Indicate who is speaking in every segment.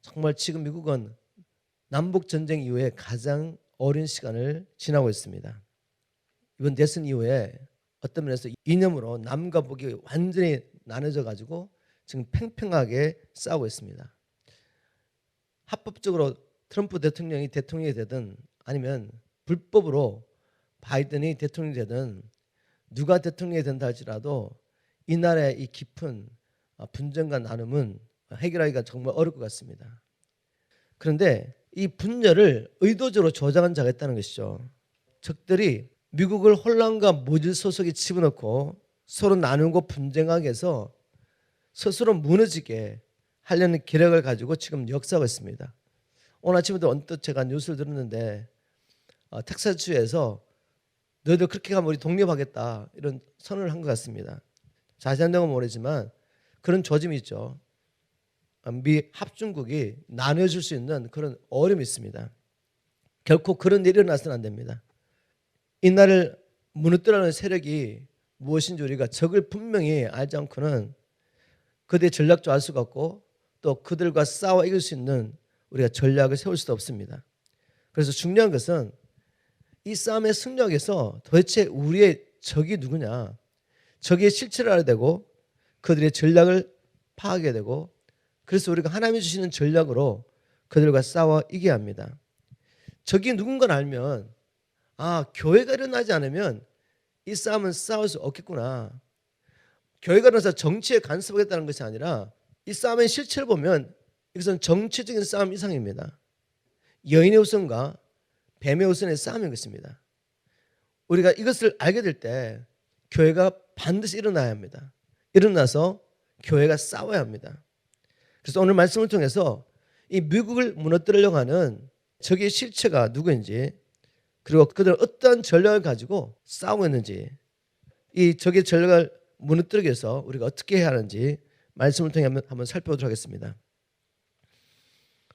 Speaker 1: 정말 지금 미국은 남북전쟁 이후에 가장 어려운 시간을 지나고 있습니다. 이번 대선 이후에 어떤 면에서 이념으로 남과 북이 완전히 나눠져 가지고 지금 팽팽하게 싸우고 있습니다. 합법적으로 트럼프 대통령이 되든 아니면 불법으로 바이든이 대통령이 되든 누가 대통령이 된다 할지라도 이 나라의 이 깊은 분쟁과 나눔은 해결하기가 정말 어려울 것 같습니다. 그런데 이 분열을 의도적으로 조장한 자가 있다는 것이죠. 적들이 미국을 혼란과 모질 소속에 집어넣고 서로 나누고 분쟁하게 해서 스스로 무너지게 하려는 계략을 가지고 지금 역사하고 있습니다. 오늘 아침에도 언뜻 제가 뉴스를 들었는데 텍사스주에서 너희들 그렇게 하면 우리 독립하겠다 이런 선언을 한 것 같습니다. 자세한 내용은 모르지만 그런 조짐이 있죠. 미 합중국이 나눠줄 수 있는 그런 어려움이 있습니다. 결코 그런 일이 일어나서는 안 됩니다. 이 나라를 무너뜨리는 세력이 무엇인지 우리가 적을 분명히 알지 않고는 그들의 전략도 알 수가 없고 또 그들과 싸워 이길 수 있는 우리가 전략을 세울 수도 없습니다. 그래서 중요한 것은 이 싸움의 승리에서 도대체 우리의 적이 누구냐, 적의 실체를 알아야 되고 그들의 전략을 파악해야 되고 그래서 우리가 하나님이 주시는 전략으로 그들과 싸워 이겨야 합니다. 적이 누군가를 알면 교회가 일어나지 않으면 이 싸움은 싸울 수 없겠구나. 교회가 일어나서 정치에 간섭하겠다는 것이 아니라 이 싸움의 실체를 보면 이것은 정치적인 싸움 이상입니다. 여인의 우선과 뱀의 우선의 싸움인 것입니다. 우리가 이것을 알게 될 때 교회가 반드시 일어나야 합니다. 일어나서 교회가 싸워야 합니다. 그래서 오늘 말씀을 통해서 이 미국을 무너뜨리려고 하는 적의 실체가 누구인지 그리고 그들은 어떤 전략을 가지고 싸우고 있는지 이 적의 전략을 무너뜨리기 위해서 우리가 어떻게 해야 하는지 말씀을 통해 한번 살펴보도록 하겠습니다.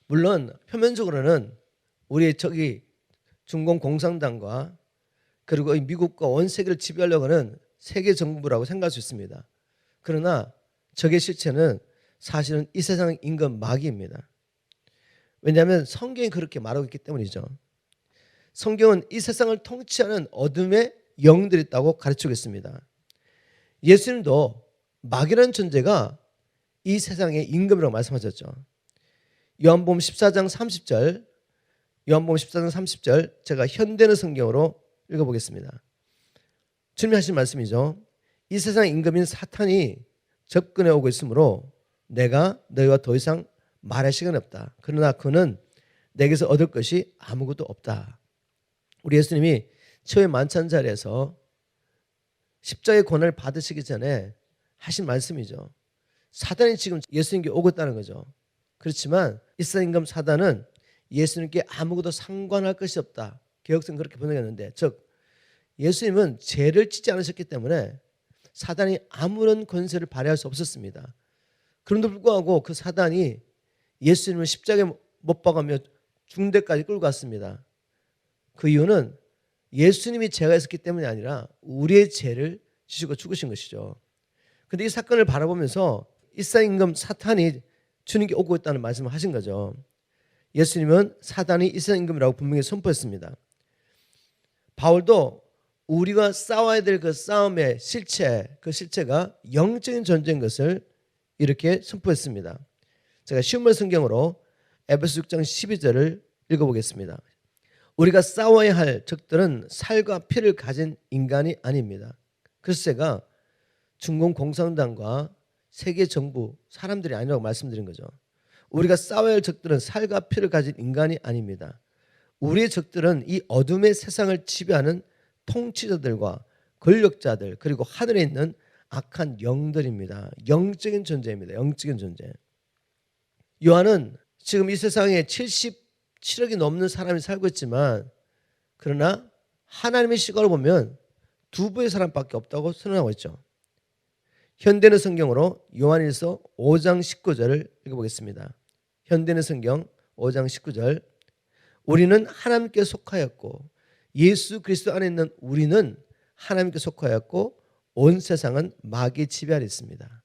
Speaker 1: 물론 표면적으로는 우리의 적이 중공 공산당과 그리고 미국과 온 세계를 지배하려고 하는 세계 정부라고 생각할 수 있습니다. 그러나 적의 실체는 사실은 이 세상 임금 마귀입니다. 왜냐하면 성경이 그렇게 말하고 있기 때문이죠. 성경은 이 세상을 통치하는 어둠의 영들이 있다고 가르치고 있습니다. 예수님도 마귀라는 존재가 이 세상의 임금이라고 말씀하셨죠. 요한복음 14장 30절 제가 현대는 성경으로 읽어보겠습니다. 주님이 하신 말씀이죠. 이 세상의 임금인 사탄이 접근해 오고 있으므로 내가 너희와 더 이상 말할 시간이 없다. 그러나 그는 내게서 얻을 것이 아무것도 없다. 우리 예수님이 처의 만찬 자리에서 십자가의 고난을 받으시기 전에 하신 말씀이죠. 사단이 지금 예수님께 오고 있다는 거죠. 그렇지만 이 세상 임금 사단은 예수님께 아무것도 상관할 것이 없다. 개혁성 그렇게 번역했는데 즉 예수님은 죄를 짓지 않으셨기 때문에 사단이 아무런 권세를 발휘할 수 없었습니다. 그런데 불구하고 그 사단이 예수님을 십자가에 못 박으며 중대까지 끌고 갔습니다. 그 이유는 예수님이 죄가 있었기 때문이 아니라 우리의 죄를 지시고 죽으신 것이죠. 그런데 이 사건을 바라보면서 이 세상 임금 사탄이 주님께 오고 있다는 말씀을 하신 거죠. 예수님은 사단이 이 세상 임금이라고 분명히 선포했습니다. 바울도 우리가 싸워야 될 그 싸움의 실체, 그 실체가 영적인 존재인 것을 이렇게 선포했습니다. 제가 쉬운 성경으로 에베소 6장 12절을 읽어보겠습니다. 우리가 싸워야 할 적들은 살과 피를 가진 인간이 아닙니다. 그래서 제가 중공 공산당과 세계 정부 사람들이 아니라고 말씀드린 거죠. 우리가 싸워야 할 적들은 살과 피를 가진 인간이 아닙니다. 우리의 적들은 이 어둠의 세상을 지배하는 통치자들과 권력자들 그리고 하늘에 있는 악한 영들입니다. 영적인 존재입니다. 영적인 존재. 요한은 지금 이 세상에 77억이 넘는 사람이 살고 있지만 그러나 하나님의 시각으로 보면 두 부의 사람밖에 없다고 선언하고 있죠. 현대는 성경으로 요한일서 5장 19절을 읽어보겠습니다. 현대는 성경 5장 19절 우리는 하나님께 속하였고 예수 그리스도 안에 있는 우리는 하나님께 속하였고 온 세상은 마귀의 지배 아래 있습니다.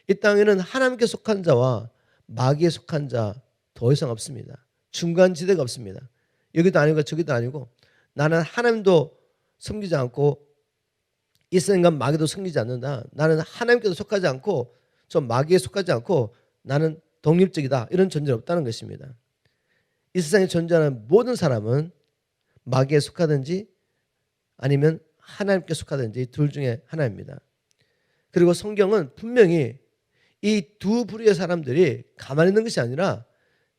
Speaker 1: 이 땅에는 하나님께 속한 자와 마귀에 속한 자 더 이상 없습니다. 중간지대가 없습니다. 여기도 아니고 저기도 아니고 나는 하나님도 섬기지 않고 이 세상과 마귀도 섬기지 않는다. 나는 하나님께도 속하지 않고 좀 마귀에 속하지 않고 나는 독립적이다. 이런 존재는 없다는 것입니다. 이 세상에 존재하는 모든 사람은 마귀에 속하든지 아니면 하나님께 속하든지 둘 중에 하나입니다. 그리고 성경은 분명히 이 두 부류의 사람들이 가만히 있는 것이 아니라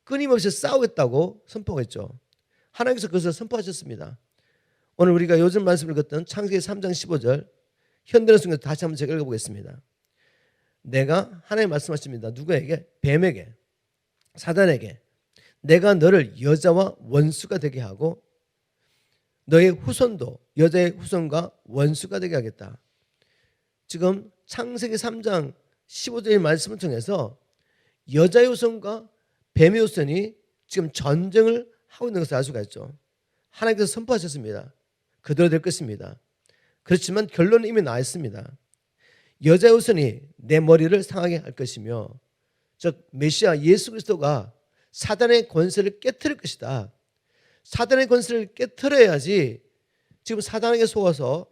Speaker 1: 끊임없이 싸우겠다고 선포했죠. 하나님께서 그것을 선포하셨습니다. 오늘 우리가 요즘 말씀을 읽었던 창세기 3장 15절 현대는 성경 다시 한번 제가 읽어보겠습니다. 내가 하나님 말씀하십니다. 누구에게? 뱀에게, 사단에게 내가 너를 여자와 원수가 되게 하고 너의 후손도 여자의 후손과 원수가 되게 하겠다. 지금 창세기 3장 15절의 말씀을 통해서 여자의 후손과 뱀의 후손이 지금 전쟁을 하고 있는 것을 알 수가 있죠. 하나님께서 선포하셨습니다. 그대로 될 것입니다. 그렇지만 결론은 이미 나와 있습니다. 여자의 후손이 내 머리를 상하게 할 것이며 즉 메시아 예수 그리스도가 사단의 권세를 깨트릴 것이다. 사단의 권세를 깨트려야지 지금 사단에게 속아서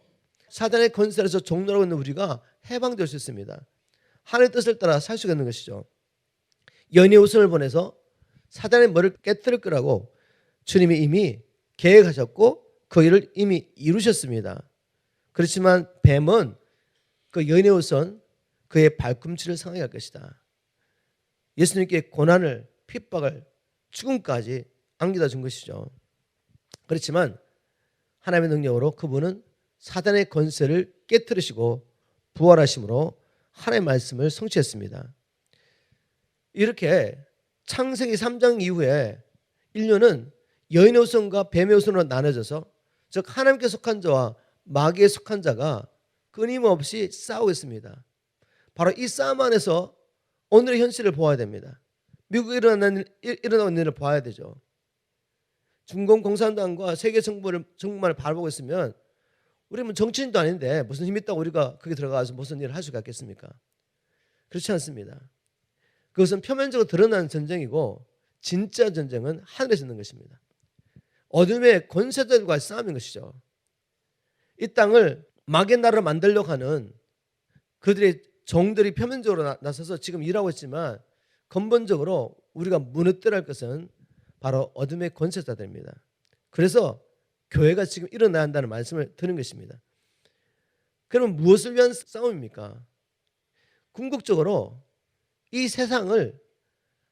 Speaker 1: 사단의 권세에서 종노하고 있는 우리가 해방될 수 있습니다. 하나님의 뜻을 따라 살 수가 있는 것이죠. 연희의 후손을 보내서 사단의 머리를 깨트릴 거라고 주님이 이미 계획하셨고 그 일을 이미 이루셨습니다. 그렇지만 뱀은 그 연희의 후손 그의 발꿈치를 상하게 할 것이다. 예수님께 고난을 핍박을 죽음까지 안겨다 준 것이죠. 그렇지만 하나님의 능력으로 그분은 사단의 권세를 깨뜨리시고 부활하심으로 하나님의 말씀을 성취했습니다. 이렇게 창세기 3장 이후에 인류는 여인의 후손과 뱀의 후손으로 나눠져서 즉 하나님께 속한 자와 마귀에 속한 자가 끊임없이 싸우고 있습니다. 바로 이 싸움 안에서 오늘의 현실을 보아야 됩니다. 미국에 일어나고 있는 일을 봐야 되죠. 중공 공산당과 세계 정부만을 바라보고 있으면 우리는 정치인도 아닌데 무슨 힘 있다고 우리가 거기 들어가서 무슨 일을 할 수가 있겠습니까? 그렇지 않습니다. 그것은 표면적으로 드러나는 전쟁이고 진짜 전쟁은 하늘에서 있는 것입니다. 어둠의 권세들과의 싸움인 것이죠. 이 땅을 마귀의 나라로 만들려고 하는 그들의 종들이 표면적으로 나서서 지금 일하고 있지만 근본적으로 우리가 무너뜨려야 할 것은 바로 어둠의 권세자들입니다. 그래서 교회가 지금 일어나야 한다는 말씀을 드는 것입니다. 그러면 무엇을 위한 싸움입니까? 궁극적으로 이 세상을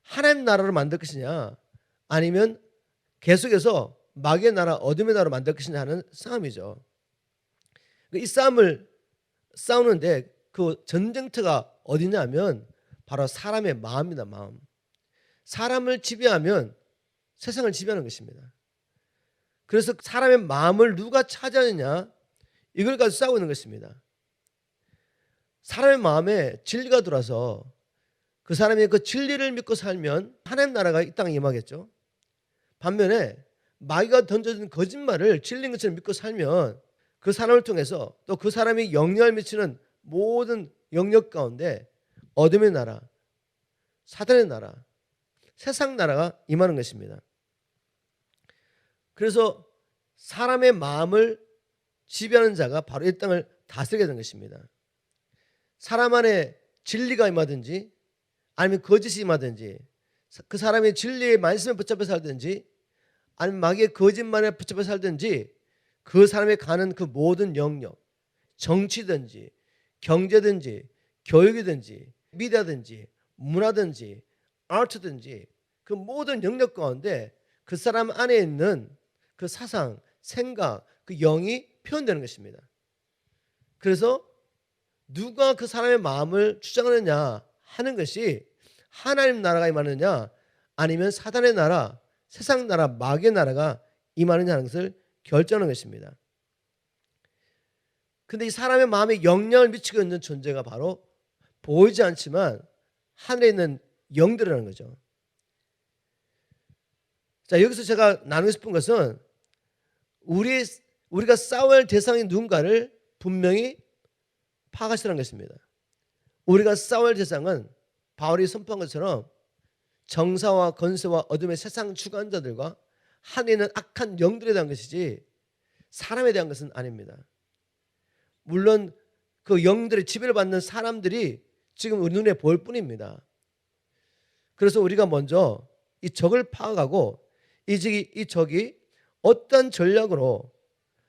Speaker 1: 하나님 나라로 만들 것이냐 아니면 계속해서 마귀의 나라 어둠의 나라로 만들 것이냐 하는 싸움이죠. 이 싸움을 싸우는데 그 전쟁터가 어디냐면 바로 사람의 마음이다. 마음. 사람을 지배하면 세상을 지배하는 것입니다. 그래서 사람의 마음을 누가 차지하느냐 이걸 가지고 싸우고 있는 것입니다. 사람의 마음에 진리가 들어와서 그 사람이 그 진리를 믿고 살면 하나님 나라가 이 땅에 임하겠죠. 반면에 마귀가 던져준 거짓말을 진리인 것처럼 믿고 살면 그 사람을 통해서 또 그 사람이 영향을 미치는 모든 영역 가운데 어둠의 나라, 사단의 나라, 세상 나라가 임하는 것입니다. 그래서 사람의 마음을 지배하는 자가 바로 이 땅을 다스리게 된 것입니다. 사람 안에 진리가 임하든지 아니면 거짓이 임하든지 그 사람의 진리의 말씀에 붙잡혀 살든지 아니면 마귀의 거짓말에 붙잡혀 살든지 그 사람이 가는 그 모든 영역, 정치든지 경제든지 교육이든지 미디어든지 문화든지 아트든지 그 모든 영역 가운데 그 사람 안에 있는 그 사상, 생각, 그 영이 표현되는 것입니다. 그래서 누가 그 사람의 마음을 주장하느냐 하는 것이 하나님 나라가 임하느냐 아니면 사단의 나라, 세상 나라, 마귀의 나라가 임하느냐 하는 것을 결정하는 것입니다. 그런데 이 사람의 마음에 영향을 미치고 있는 존재가 바로 보이지 않지만 하늘에 있는 영들이라는 거죠. 자, 여기서 제가 나누고 싶은 것은 우리가 싸워야 할 대상이 누군가를 분명히 파악하시라는 것입니다. 우리가 싸워야 할 대상은 바울이 선포한 것처럼 정사와 건세와 어둠의 세상 주관자들과 하늘에 있는 악한 영들에 대한 것이지 사람에 대한 것은 아닙니다. 물론 그 영들의 지배를 받는 사람들이 지금 우리 눈에 보일 뿐입니다. 그래서 우리가 먼저 이 적을 파악하고 이 적이 어떤 전략으로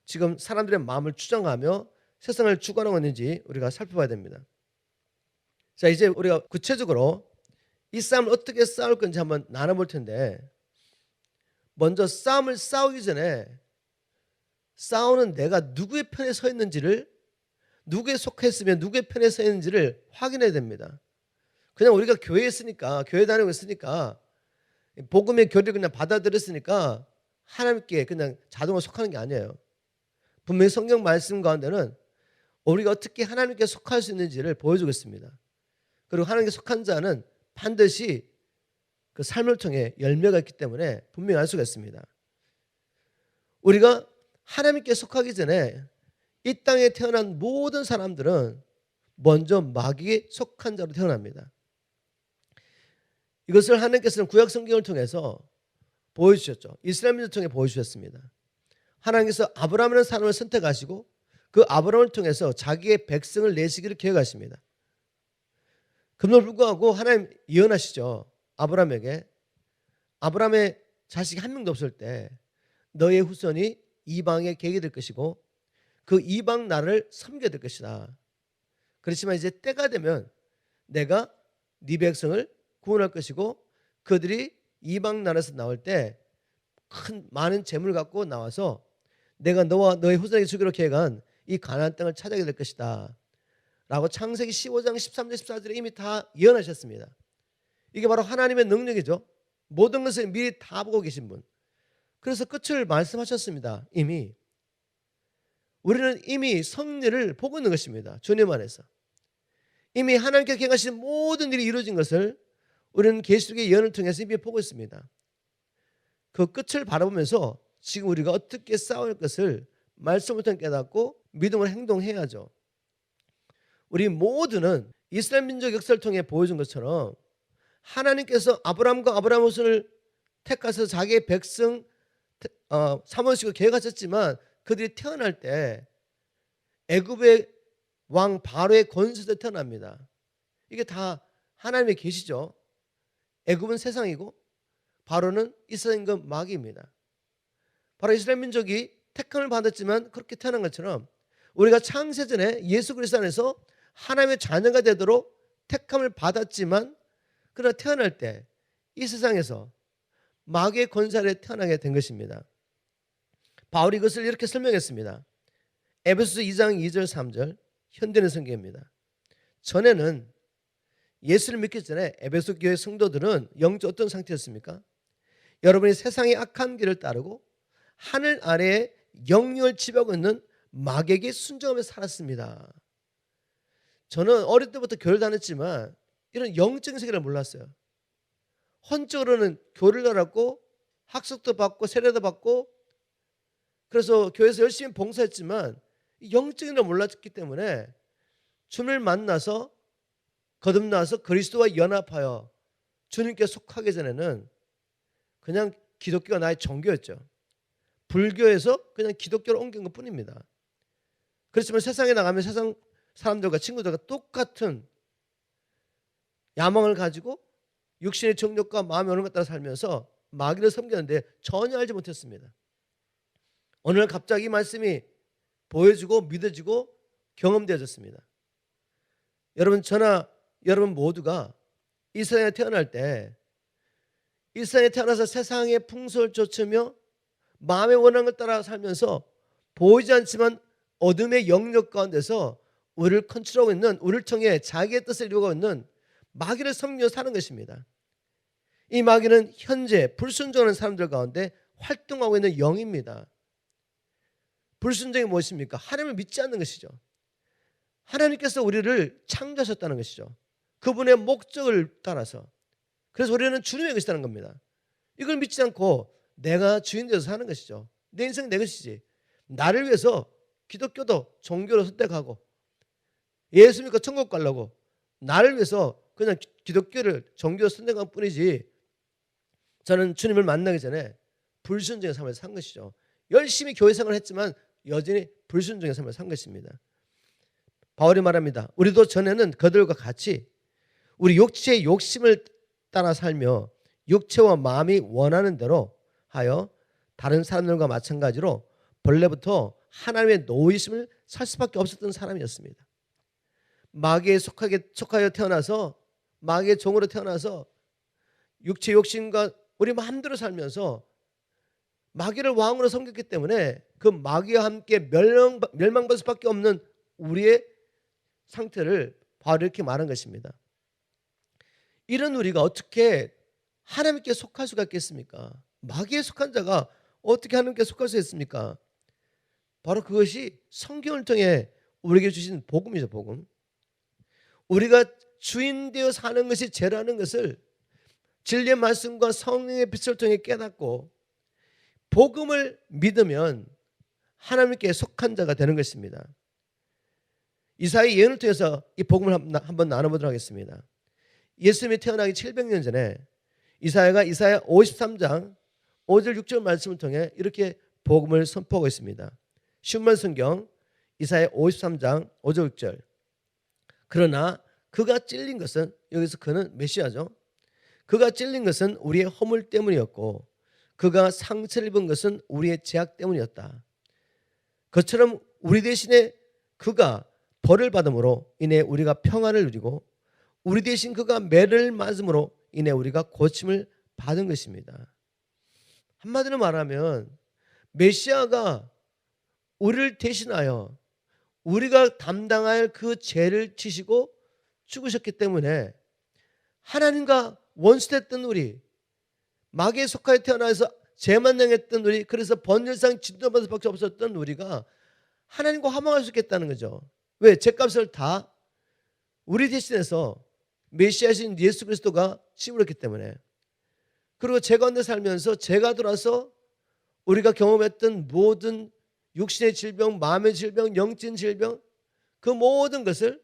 Speaker 1: 지금 사람들의 마음을 추정하며 세상을 주관하고 있는지 우리가 살펴봐야 됩니다. 자, 이제 우리가 구체적으로 이 싸움을 어떻게 싸울 건지 한번 나눠볼 텐데, 먼저 싸움을 싸우기 전에 싸우는 내가 누구의 편에 서 있는지를, 누구에 속했으면 누구의 편에 서 있는지를 확인해야 됩니다. 그냥 우리가 교회에 있으니까, 교회 다니고 있으니까, 복음의 교리를 그냥 받아들였으니까 하나님께 그냥 자동으로 속하는 게 아니에요. 분명히 성경 말씀 가운데는 우리가 어떻게 하나님께 속할 수 있는지를 보여주고 있습니다. 그리고 하나님께 속한 자는 반드시 그 삶을 통해 열매가 있기 때문에 분명히 알 수가 있습니다. 우리가 하나님께 속하기 전에 이 땅에 태어난 모든 사람들은 먼저 마귀에 속한 자로 태어납니다. 이것을 하나님께서는 구약 성경을 통해서 보여주셨죠. 이스라엘 민족을 통해 보여주셨습니다. 하나님께서 아브라함이라는 사람을 선택하시고 그 아브라함을 통해서 자기의 백성을 내시기를 계획하십니다. 그럼에도 불구하고 하나님 예언하시죠. 아브라함에게, 아브라함의 자식이 한 명도 없을 때 너의 후손이 이방의 계획이 될 것이고 그 이방 나라를 섬기게 될 것이다. 그렇지만 이제 때가 되면 내가 네 백성을 구원할 것이고 그들이 이방 나라에서 나올 때 큰 많은 재물을 갖고 나와서 내가 너와 너의 후손에게 주기로 계획한 이 가나안 땅을 차지하게 될 것이다 라고 창세기 15장 13절 14절에 이미 다 예언하셨습니다. 이게 바로 하나님의 능력이죠. 모든 것을 미리 다 보고 계신 분. 그래서 끝을 말씀하셨습니다. 이미 우리는 이미 성리를 보고 있는 것입니다. 주님 안에서 이미 하나님께 계획하신 모든 일이 이루어진 것을 우리는 계시록의 예언을 통해서 이미 보고 있습니다. 그 끝을 바라보면서 지금 우리가 어떻게 싸울 것을 말씀을 통해 깨닫고 믿음으로 행동해야죠. 우리 모두는 이스라엘 민족 역사를 통해 보여준 것처럼 하나님께서 아브라함과 아브라함 후손을 택하셔서 자기의 백성 삼으시고 계획하셨지만 그들이 태어날 때 애굽의 왕 바로의 권세에서 태어납니다. 이게 다 하나님의 계시죠. 애굽은 세상이고 바로는 이스라엘 임금 마귀입니다. 바로 이스라엘 민족이 택함을 받았지만 그렇게 태어난 것처럼 우리가 창세전에 예수 그리스도 안에서 하나님의 자녀가 되도록 택함을 받았지만 그러나 태어날 때 이 세상에서 마귀의 권세 아래 태어나게 된 것입니다. 바울이 이것을 이렇게 설명했습니다. 에베소서 2장 2절 3절 현대는 성경입니다. 전에는 예수를 믿기 전에 에베소 교회 성도들은 영적 어떤 상태였습니까? 여러분이 세상의 악한 길을 따르고 하늘 아래에 영령을 지배하고 있는 마귀에게 순종하며 살았습니다. 저는 어릴 때부터 교회를 다녔지만 이런 영적인 세계를 몰랐어요. 혼적으로는 교회를 다녔고 학습도 받고 세례도 받고 그래서 교회에서 열심히 봉사했지만 영적인 걸 몰랐기 때문에 주님을 만나서 거듭나서 그리스도와 연합하여 주님께 속하기 전에는 그냥 기독교가 나의 종교였죠. 불교에서 그냥 기독교로 옮긴 것뿐입니다. 그렇지만 세상에 나가면 세상 사람들과 친구들과 똑같은 야망을 가지고 육신의 정욕과 마음의 오는 것 따라 살면서 마귀를 섬겼는데 전혀 알지 못했습니다. 어느 날 갑자기 이 말씀이 보여지고 믿어지고 경험되어졌습니다. 여러분 저나 여러분 모두가 이 세상에 태어날 때 이 세상에 태어나서 세상의 풍속을 쫓으며 마음에 원하는 것 따라 살면서 보이지 않지만 어둠의 영역 가운데서 우리를 컨트롤하고 있는, 우리를 통해 자기의 뜻을 이루고 있는 마귀를 섬기며 사는 것입니다. 이 마귀는 현재 불순종하는 사람들 가운데 활동하고 있는 영입니다. 불순종이 무엇입니까? 하나님을 믿지 않는 것이죠. 하나님께서 우리를 창조하셨다는 것이죠. 그분의 목적을 따라서. 그래서 우리는 주님의 것이라는 겁니다. 이걸 믿지 않고 내가 주인 되어서 사는 것이죠. 내 인생 내 것이지. 나를 위해서 기독교도 종교로 선택하고 예수 믿고 천국 가려고 나를 위해서 그냥 기독교를 종교로 선택한 뿐이지 저는 주님을 만나기 전에 불순종의 삶을 산 것이죠. 열심히 교회 생활을 했지만 여전히 불순종의 삶을 산 것입니다. 바울이 말합니다. 우리도 전에는 그들과 같이 우리 육체의 욕심을 따라 살며 육체와 마음이 원하는 대로 하여 다른 사람들과 마찬가지로 본래부터 하나님의 노이심을 살 수밖에 없었던 사람이었습니다. 마귀에 속하여 태어나서 마귀의 종으로 태어나서 육체 욕심과 우리 마음대로 살면서 마귀를 왕으로 섬겼기 때문에 그 마귀와 함께 멸망받을 수밖에 없는 우리의 상태를 바로 이렇게 말한 것입니다. 이런 우리가 어떻게 하나님께 속할 수가 있겠습니까? 마귀에 속한 자가 어떻게 하나님께 속할 수 있습니까? 바로 그것이 성경을 통해 우리에게 주신 복음이죠. 복음. 우리가 주인 되어 사는 것이 죄라는 것을 진리의 말씀과 성령의 빛을 통해 깨닫고 복음을 믿으면 하나님께 속한 자가 되는 것입니다. 이사야 예언을 통해서 이 복음을 한번 나눠보도록 하겠습니다. 예수님이 태어나기 700년 전에 이사야가 이사야 53장 5절 6절 말씀을 통해 이렇게 복음을 선포하고 있습니다. 신문 성경 이사야 53장 5절 6절. 그러나 그가 찔린 것은, 여기서 그는 메시아죠. 그가 찔린 것은 우리의 허물 때문이었고 그가 상처를 입은 것은 우리의 죄악 때문이었다. 그처럼 우리 대신에 그가 벌을 받음으로 인해 우리가 평안을 누리고 우리 대신 그가 매를 맞음으로 인해 우리가 고침을 받은 것입니다. 한마디로 말하면 메시아가 우리를 대신하여 우리가 담당할 그 죄를 지시고 죽으셨기 때문에 하나님과 원수됐던 우리, 마귀에 속하여 태어나서 죄만 행했던 우리, 그래서 번열상 진노받을 수밖에 없었던 우리가 하나님과 화목할 수 있겠다는 거죠. 왜? 죄값을 다 우리 대신해서 메시아신 예수 그리스도가 치물었기 때문에. 그리고 죄 가운데 살면서 죄가 들어와서 우리가 경험했던 모든 육신의 질병, 마음의 질병, 영적인 질병, 그 모든 것을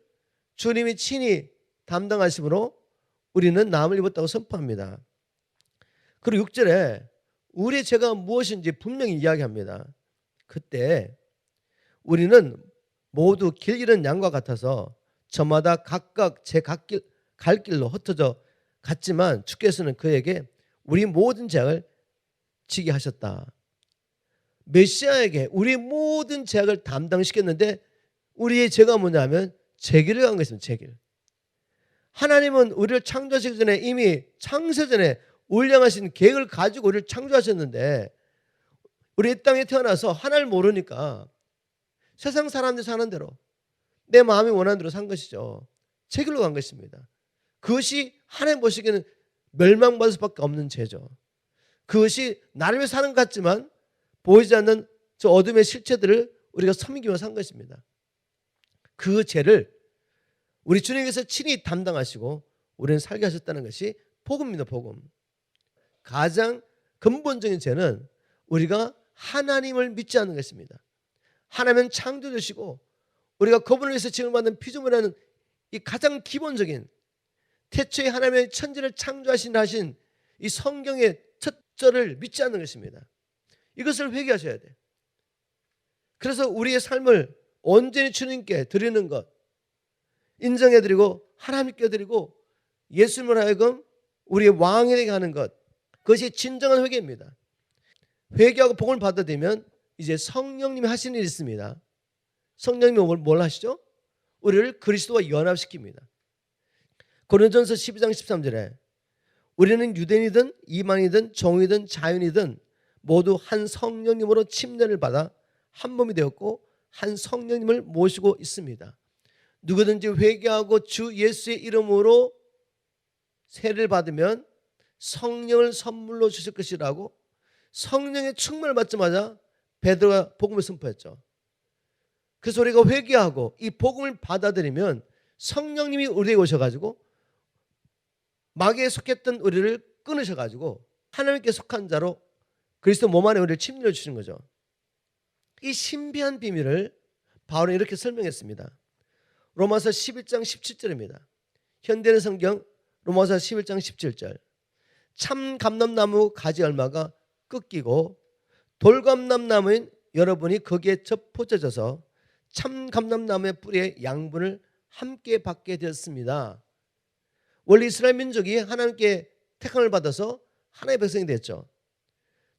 Speaker 1: 주님이 친히 담당하심으로 우리는 나음을 입었다고 선포합니다. 그리고 6절에 우리의 죄가 무엇인지 분명히 이야기합니다. 그때 우리는 모두 길 잃은 양과 같아서 저마다 각각 제 갈 길로 흩어져 갔지만 주께서는 그에게 우리 모든 죄악을 지게 하셨다. 메시아에게 우리 모든 죄악을 담당시켰는데 우리의 죄가 뭐냐면 죄길을 간 것입니다. 죄길. 하나님은 우리를 창조하시기 전에 이미 창세전에 울량하신 계획을 가지고 우리를 창조하셨는데 우리 이 땅에 태어나서 하나를 모르니까 세상 사람들 사는 대로 내 마음이 원하는 대로 산 것이죠. 죄길로 간 것입니다. 그것이 하나님 보시기에는 멸망받을 수밖에 없는 죄죠. 그것이 나를 위해 사는 것 같지만 보이지 않는 저 어둠의 실체들을 우리가 섬기며 산 것입니다. 그 죄를 우리 주님께서 친히 담당하시고 우리는 살게 하셨다는 것이 복음입니다. 복음. 가장 근본적인 죄는 우리가 하나님을 믿지 않는 것입니다. 하나님은 창조주시고 우리가 그분을 위해서 지음받는 피조물이라는 이 가장 기본적인 태초에 하나님의 천지를 창조하신 이 성경의 첫 절을 믿지 않는 것입니다. 이것을 회개하셔야 돼요. 그래서 우리의 삶을 온전히 주님께 드리는 것, 인정해드리고 하나님께 드리고 예수님을 하여금 우리의 왕에게 하는 것, 그것이 진정한 회개입니다. 회개하고 복을 받아들이면 이제 성령님이 하시는 일이 있습니다. 성령님이 뭘 하시죠? 우리를 그리스도와 연합시킵니다. 고린도전서 12장 13절에 우리는 유대인이든 이방이든 종이든 자유인이든 모두 한 성령님으로 침례를 받아 한 몸이 되었고 한 성령님을 모시고 있습니다. 누구든지 회개하고 주 예수의 이름으로 세례를 받으면 성령을 선물로 주실 것이라고 성령의 충만을 받자마자 베드로가 복음을 선포했죠. 그래서 우리가 회개하고 이 복음을 받아들이면 성령님이 우리에게 오셔가지고 마귀에 속했던 우리를 끊으셔가지고 하나님께 속한 자로 그리스도 몸 안에 우리를 침례해 주시는 거죠. 이 신비한 비밀을 바울은 이렇게 설명했습니다. 로마서 11장 17절입니다. 현대는 성경 로마서 11장 17절. 참 감람나무 가지 얼마가 꺾이고 돌감람나무인 여러분이 거기에 접붙여져서 참 감람나무의 뿌리의 양분을 함께 받게 되었습니다. 원래 이스라엘 민족이 하나님께 택함을 받아서 하나님의 백성이 됐죠.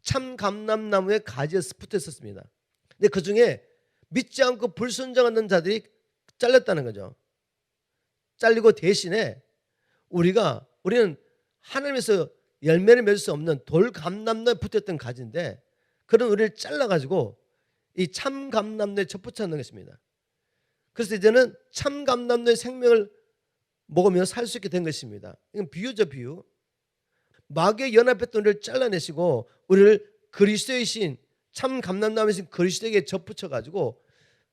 Speaker 1: 참 감람나무의 가지에 붙어 있었습니다. 근데 그 중에 믿지 않고 불순종하는 자들이 잘렸다는 거죠. 잘리고 대신에 우리는 하나님에서 열매를 맺을 수 없는 돌감람나무에 붙었던 가지인데 그런 우리를 잘라가지고 이 참감람나무에 접붙여 놓은 것입니다. 그래서 이제는 참감람나무의 생명을 먹으며 살 수 있게 된 것입니다. 이건 비유죠, 비유. 마귀의 연합했던 우리를 잘라내시고 우리를 그리스도의 신 참감람나무이신 그리스도에게 접붙여가지고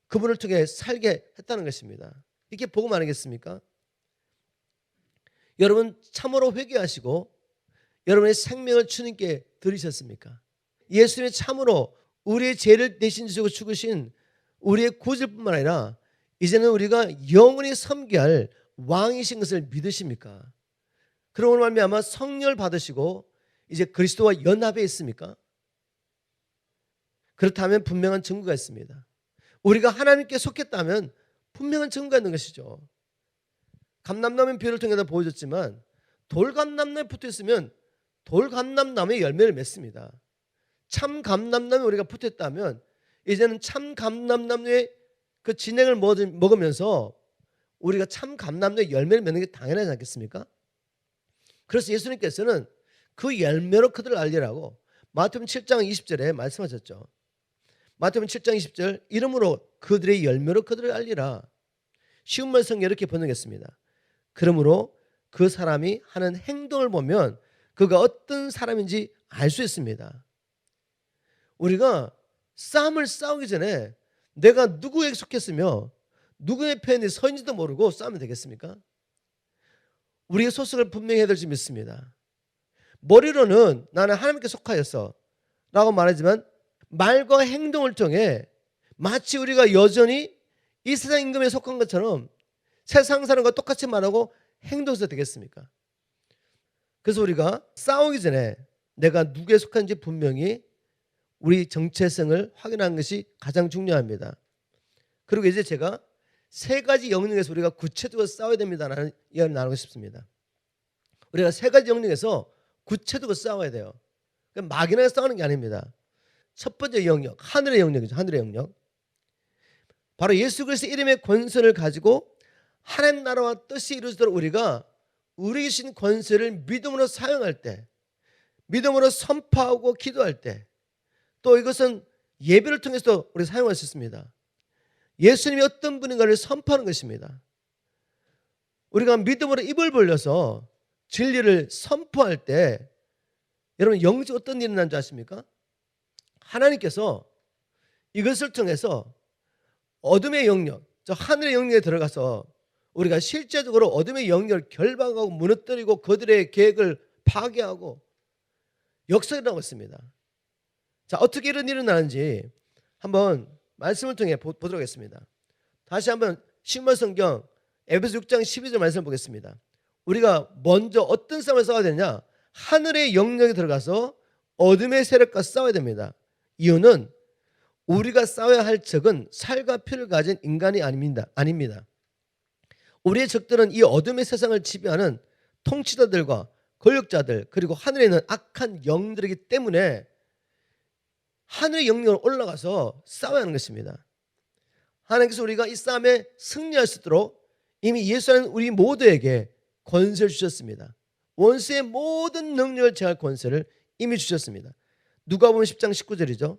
Speaker 1: 그분을 통해 살게 했다는 것입니다. 이게 복음 아니겠습니까? 여러분 참으로 회개하시고 여러분의 생명을 주님께 드리셨습니까? 예수님이 참으로 우리의 죄를 대신 지시고 죽으신 우리의 구주뿐만 아니라 이제는 우리가 영원히 섬겨야 할 왕이신 것을 믿으십니까? 그러므로 말미암아 성령을 받으시고 이제 그리스도와 연합해 있습니까? 그렇다면 분명한 증거가 있습니다. 우리가 하나님께 속했다면 분명한 증거가 있는 것이죠. 감람나무 비유를 통해서 보여줬지만 돌감람나무에 붙어 있으면 돌감람나무의 열매를 맺습니다. 참 감람나무에 우리가 붙어 있다면 이제는 참 감람나무의 그 진액을 먹으면서 우리가 참 감람나무의 열매를 맺는 게 당연하지 않겠습니까? 그래서 예수님께서는 그 열매로 그들을 알리라고 마태복음 7장 20절에 말씀하셨죠. 마태복음 7장 20절 이름으로 그들의 열매로 그들을 알리라. 쉬운 말씀 이렇게 번역했습니다. 그러므로 그 사람이 하는 행동을 보면 그가 어떤 사람인지 알 수 있습니다. 우리가 싸움을 싸우기 전에 내가 누구에게 속했으며 누구의 편에 서 있는지도 모르고 싸우면 되겠습니까? 우리의 소속을 분명히 해야 될 줄 믿습니다. 머리로는 나는 하나님께 속하였어 라고 말하지만 말과 행동을 통해 마치 우리가 여전히 이 세상 임금에 속한 것처럼 세상 사람과 똑같이 말하고 행동해서 되겠습니까? 그래서 우리가 싸우기 전에 내가 누구에 속한지 분명히 우리 정체성을 확인하는 것이 가장 중요합니다. 그리고 이제 제가 세 가지 영역에서 우리가 구체적으로 싸워야 됩니다라는 이야기를 나누고 싶습니다. 우리가 세 가지 영역에서 구체적으로 싸워야 돼요. 막연하게 싸우는 게 아닙니다. 첫 번째 영역, 하늘의 영역이죠. 하늘의 영역. 바로 예수 그리스도의 이름의 권세를 가지고 하나님 나라와 뜻이 이루어지도록 우리가 우리 계신 권세를 믿음으로 사용할 때, 믿음으로 선포하고 기도할 때, 또 이것은 예배를 통해서 우리 사용할 수 있습니다. 예수님이 어떤 분인가를 선포하는 것입니다. 우리가 믿음으로 입을 벌려서 진리를 선포할 때 여러분 영적 어떤 일이 난 줄 아십니까? 하나님께서 이것을 통해서 어둠의 영역, 저 하늘의 영역에 들어가서 우리가 실제적으로 어둠의 영역을 결박하고 무너뜨리고 그들의 계획을 파괴하고 역사가 일어나고 있습니다. 자, 어떻게 이런 일이 나는지 한번 말씀을 통해 보도록 하겠습니다. 다시 한번 신약 성경 에베소 6장 12절 말씀을 보겠습니다. 우리가 먼저 어떤 싸움을 싸워야 되냐? 하늘의 영역에 들어가서 어둠의 세력과 싸워야 됩니다. 이유는 우리가 싸워야 할 적은 살과 피를 가진 인간이 아닙니다. 우리의 적들은 이 어둠의 세상을 지배하는 통치자들과 권력자들 그리고 하늘에 있는 악한 영들이기 때문에 하늘의 영역으로 올라가서 싸워야 하는 것입니다. 하나님께서 우리가 이 싸움에 승리할 수 있도록 이미 예수 안에 우리 모두에게 권세를 주셨습니다. 원수의 모든 능력을 제할 권세를 이미 주셨습니다. 누가복음 10장 19절이죠.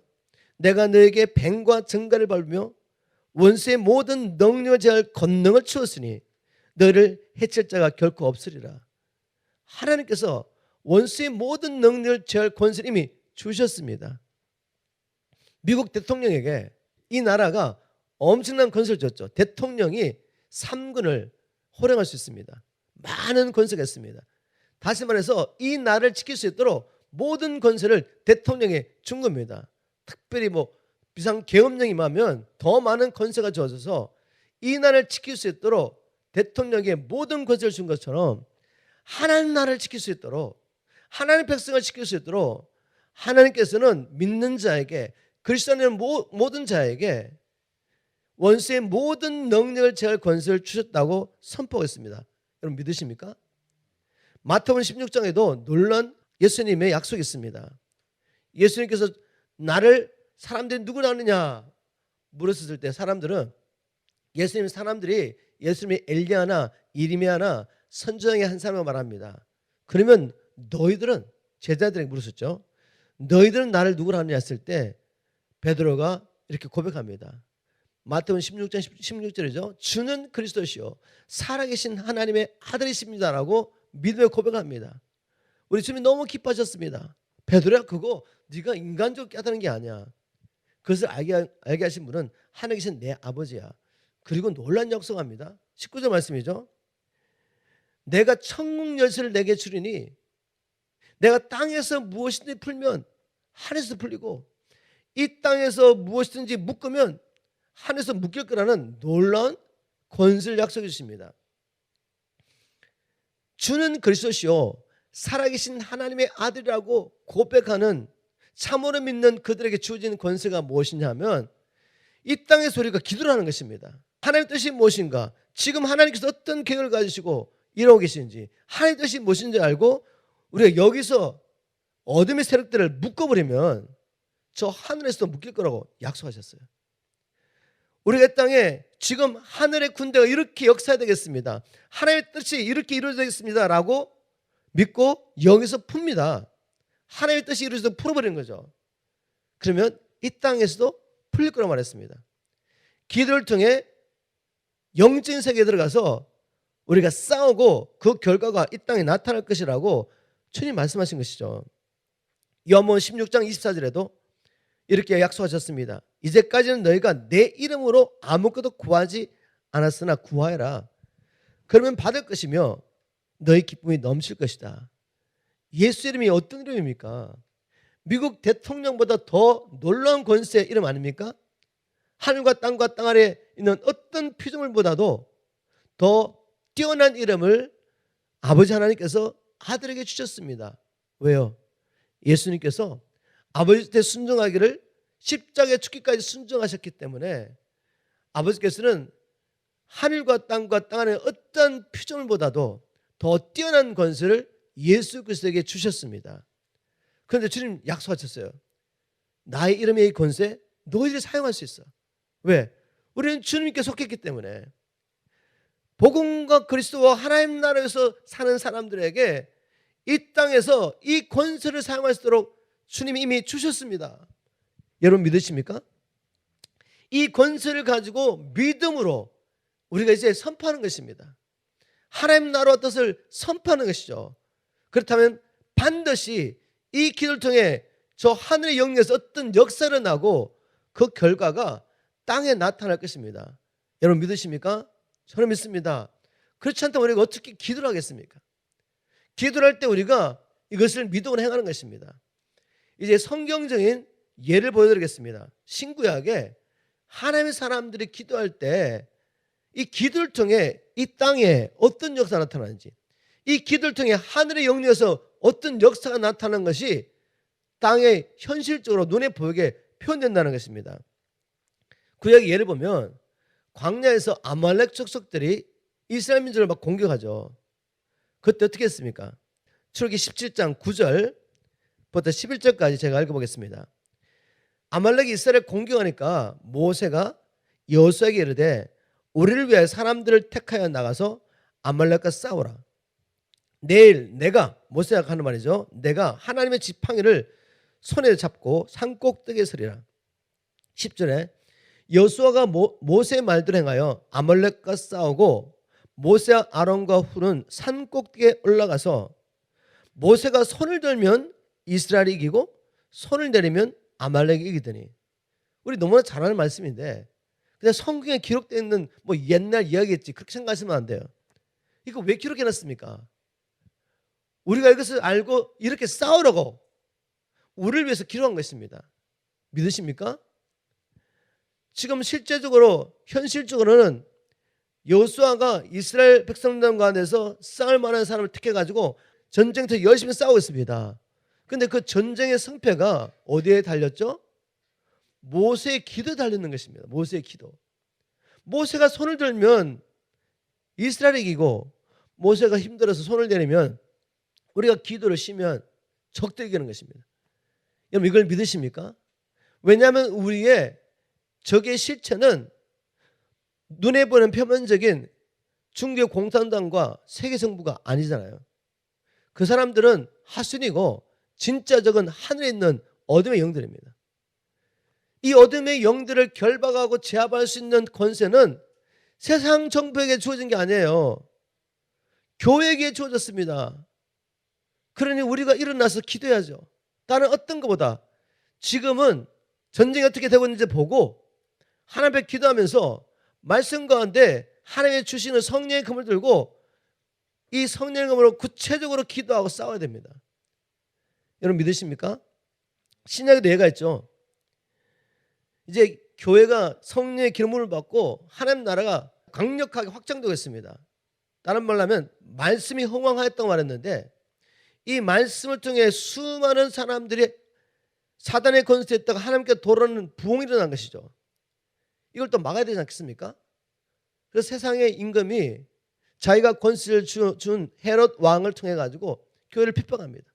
Speaker 1: 내가 너에게 뱀과 정갈을 밟으며 원수의 모든 능력을 제할 권능을 주었으니 너를 해칠 자가 결코 없으리라. 하나님께서 원수의 모든 능력을 제할 권세를 이미 주셨습니다. 미국 대통령에게 이 나라가 엄청난 권세를 줬죠. 대통령이 3군을 호령할 수 있습니다. 많은 권세가 있습니다. 다시 말해서 이 나라를 지킬 수 있도록 모든 권세를 대통령에 준 겁니다. 특별히 비상계엄령이 임하면 더 많은 권세가 주어져서 이 나라를 지킬 수 있도록 대통령에게 모든 권세를 준 것처럼 하나님 나라를 지킬 수 있도록 하나님 백성을 지킬 수 있도록 하나님께서는 믿는 자에게, 그리스도 안에 있는 모든 자에게 원수의 모든 능력을 제할 권세를 주셨다고 선포했습니다. 여러분 믿으십니까? 마태복음 16장에도 놀란 예수님의 약속이 있습니다. 예수님께서 나를 사람들이 누구를 아느냐 물었을 때 사람들이 예수님이 엘리야나 이리미야나 선지자의 한 사람을 말합니다. 그러면 너희들은, 제자들에게 물었었죠. 너희들은 나를 누구로 하느냐 했을 때 베드로가 이렇게 고백합니다. 마태복음 16장 16절이죠. 주는 그리스도시요 살아계신 하나님의 아들이십니다라고 믿음의 고백합니다. 우리 주님이 너무 기뻐하셨습니다. 베드로야, 그거 네가 인간적으로 깨닫는 게 아니야. 그것을 알게 하신 분은 하늘에 계신 내 아버지야. 그리고 놀란 약속합니다. 19절 말씀이죠. 내가 천국 열쇠를 내게 주리니 내가 땅에서 무엇이든지 풀면 하늘에서 풀리고 이 땅에서 무엇이든지 묶으면 하늘에서 묶일 거라는 놀라운 권세를 약속해 주십니다. 주는 그리스도시요 살아계신 하나님의 아들이라고 고백하는, 참으로 믿는 그들에게 주어진 권세가 무엇이냐 하면 이 땅에서 우리가 기도를 하는 것입니다. 하나님의 뜻이 무엇인가, 지금 하나님께서 어떤 계획을 가지시고 이러고 계신지, 하나님의 뜻이 무엇인지 알고 우리가 여기서 어둠의 세력들을 묶어버리면 저 하늘에서도 묶일 거라고 약속하셨어요. 우리가 이 땅에 지금 하늘의 군대가 이렇게 역사되겠습니다, 하나님의 뜻이 이렇게 이루어지겠습니다 라고 믿고 여기서 풉니다. 하나님의 뜻이 이루어져서 풀어버리는 거죠. 그러면 이 땅에서도 풀릴 거라고 말했습니다. 기도를 통해 영적인 세계에 들어가서 우리가 싸우고 그 결과가 이 땅에 나타날 것이라고 주님 말씀하신 것이죠. 요한복음 16장 24절에도 이렇게 약속하셨습니다. 이제까지는 너희가 내 이름으로 아무것도 구하지 않았으나 구하여라. 그러면 받을 것이며 너희 기쁨이 넘칠 것이다. 예수 이름이 어떤 이름입니까? 미국 대통령보다 더 놀라운 권세 이름 아닙니까? 하늘과 땅과 땅 아래 있는 어떤 피조물보다도 더 뛰어난 이름을 아버지 하나님께서 아들에게 주셨습니다. 왜요? 예수님께서 아버지한테 순종하기를 십자가에 죽기까지 순종하셨기 때문에 아버지께서는 하늘과 땅과 땅 안에 어떤 피조물보다도 더 뛰어난 권세를 예수 그리스도에게 주셨습니다. 그런데 주님 약속하셨어요. 나의 이름의 이 권세 너희들이 사용할 수 있어. 왜? 우리는 주님께 속했기 때문에. 복음과 그리스도와 하나님 나라에서 사는 사람들에게 이 땅에서 이 권세를 사용할 수 있도록 주님이 이미 주셨습니다. 여러분 믿으십니까? 이 권세를 가지고 믿음으로 우리가 이제 선포하는 것입니다. 하나님 나라와 뜻을 선포하는 것이죠. 그렇다면 반드시 이 기도를 통해 저 하늘의 영역에서 어떤 역사를 나고 그 결과가 땅에 나타날 것입니다. 여러분 믿으십니까? 저는 믿습니다. 그렇지 않다면 우리가 어떻게 기도를 하겠습니까? 기도를 할 때 우리가 이것을 믿음으로 행하는 것입니다. 이제 성경적인 예를 보여드리겠습니다. 신구약에 하나님의 사람들이 기도할 때 이 기도를 통해 이 땅에 어떤 역사가 나타나는지, 이 기도를 통해 하늘의 영역에서 어떤 역사가 나타나는 것이 땅에 현실적으로 눈에 보이게 표현된다는 것입니다. 구약의 예를 보면 광야에서 아말렉 족속들이 이스라엘 민족을 막 공격하죠. 그때 어떻게 했습니까? 출애굽기 17장 9절부터 11절까지 제가 읽어보겠습니다. 아말렉이 이스라엘을 공격하니까 모세가 여호수아에게 이르되 우리를 위하여 사람들을 택하여 나가서 아말렉과 싸우라. 내일 내가, 모세가 하는 말이죠, 내가 하나님의 지팡이를 손에 잡고 산 꼭대기에 서리라. 10절에 여호수아가 모세의 말대로 행하여 아말렉과 싸우고 모세와 아론과 훌은 산 꼭대기에 올라가서 모세가 손을 들면 이스라엘이 이기고 손을 내리면 아말렉이 이기더니. 우리 너무나 잘 아는 말씀인데 그냥 성경에 기록되어 있는 뭐 옛날 이야기겠지 그렇게 생각하시면 안 돼요. 이거 왜 기록해놨습니까? 우리가 이것을 알고 이렇게 싸우라고 우리를 위해서 기록한 것입니다. 믿으십니까? 지금 실제적으로 현실적으로는 여호수아가 이스라엘 백성들 가운데서 싸울 만한 사람을 택해가지고 전쟁터 열심히 싸우고 있습니다. 근데 그 전쟁의 승패가 어디에 달렸죠? 모세의 기도에 달렸는 것입니다. 모세의 기도. 모세가 손을 들면 이스라엘이 이기고, 모세가 힘들어서 손을 내리면, 우리가 기도를 쉬면 적들이 이기는 것입니다. 여러분, 이걸 믿으십니까? 왜냐하면 우리의 적의 실체는 눈에 보이는 표면적인 중국 공산당과 세계정부가 아니잖아요. 그 사람들은 하순이고 진짜 적은 하늘에 있는 어둠의 영들입니다. 이 어둠의 영들을 결박하고 제압할 수 있는 권세는 세상 정부에게 주어진 게 아니에요. 교회에게 주어졌습니다. 그러니 우리가 일어나서 기도해야죠. 다른 어떤 것보다 지금은 전쟁이 어떻게 되고 있는지 보고 하나님 앞에 기도하면서 말씀 가운데 하나님의 주시는 성령의 금을 들고 이 성령의 금으로 구체적으로 기도하고 싸워야 됩니다. 여러분 믿으십니까? 신약에도 예가 있죠. 이제 교회가 성령의 기름을 받고 하나님 나라가 강력하게 확장되고 있습니다. 다른 말로 하면 말씀이 흥왕하였다고 말했는데, 이 말씀을 통해 수많은 사람들이 사단의 권세에 있다가 하나님께 돌아오는 부흥이 일어난 것이죠. 이걸 또 막아야 되지 않겠습니까? 그래서 세상의 임금이 자기가 권세를 준 헤롯 왕을 통해 가지고 교회를 핍박합니다.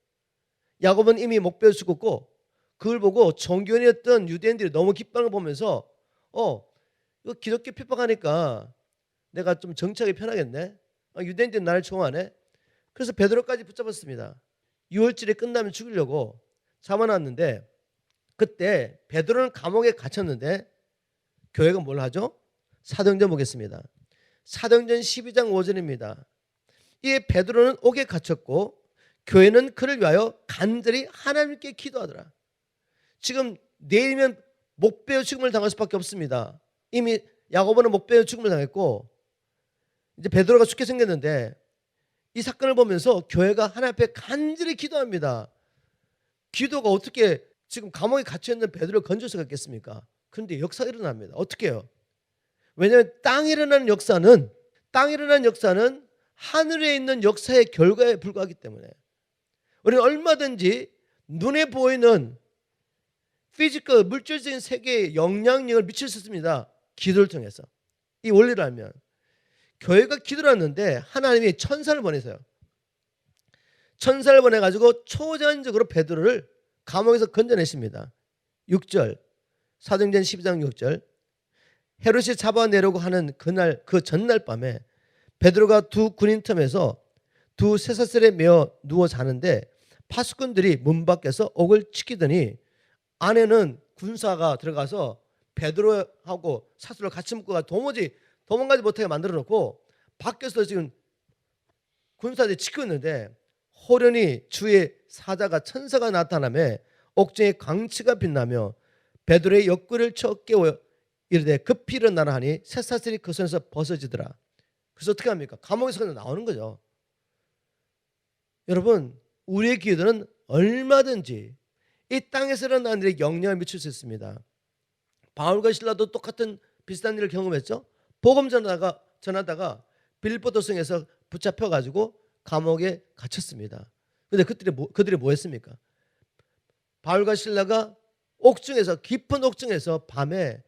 Speaker 1: 야곱은 이미 목배어 죽었고, 그걸 보고 종교인이었던 유대인들이 너무 기뻐하는 걸 보면서 이거 기독교 핍박하니까 내가 좀 정치하기 편하겠네. 유대인들이 나를 좋아하네. 그래서 베드로까지 붙잡았습니다. 6월절이 끝나면 죽이려고 잡아놨는데, 그때 베드로는 감옥에 갇혔는데 교회가 뭘 하죠? 사도행전 보겠습니다. 사도행전 12장 5절입니다. 이 베드로는 옥에 갇혔고 교회는 그를 위하여 간절히 하나님께 기도하더라. 지금 내일이면 목베어 죽음을 당할 수밖에 없습니다. 이미 야고보는 목베어 죽음을 당했고 이제 베드로가 죽게 생겼는데, 이 사건을 보면서 교회가 하나님 앞에 간절히 기도합니다. 기도가 어떻게 지금 감옥에 갇혀있는 베드로를 건질 수가 있겠습니까? 그런데 역사가 일어납니다. 어떻게 해요? 왜냐하면 땅에 일어나는 역사는 하늘에 있는 역사의 결과에 불과하기 때문에 우리는 얼마든지 눈에 보이는 피지컬, 물질적인 세계에 영향력을 미칠 수 있습니다. 기도를 통해서. 이 원리를 알면. 교회가 기도를 하는데 하나님이 천사를 보내세요. 천사를 보내가지고 초자연적으로 베드로를 감옥에서 건져내십니다. 6절, 사도행전 12장 6절. 헤롯이 잡아내려고 하는 그날, 그 전날 밤에 베드로가 두 군인 틈에서 두 쇠사슬에 매어 누워 자는데 파수꾼들이 문 밖에서 옥을 치키더니 안에는 군사가 들어가서 베드로하고 사슬을 같이 묶어가 도무지 도망가지 못하게 만들어 놓고 밖에서 지금 군사들이 치고 있는데, 호련히 주의 사자가 천사가 나타나며 옥중에 광채가 빛나며 베드로의 옆구리를 쳐 깨워 이르되 급히 일어나라 하니 쇠사슬이 그 손에서 벗어지더라. 그래서 어떻게 합니까? 감옥에서 그냥 나오는 거죠. 여러분, 우리의 기도는 얼마든지 이 땅에서 일어나는 일에 영향을 미칠 수 있습니다. 바울과 실라도 똑같은 비슷한 일을 경험했죠. 복음 전하다가 빌보 도성에서 붙잡혀가지고 감옥에 갇혔습니다. 그런데 그들이 뭐 했습니까? 바울과 실라가 옥중에서, 깊은 옥중에서 밤에,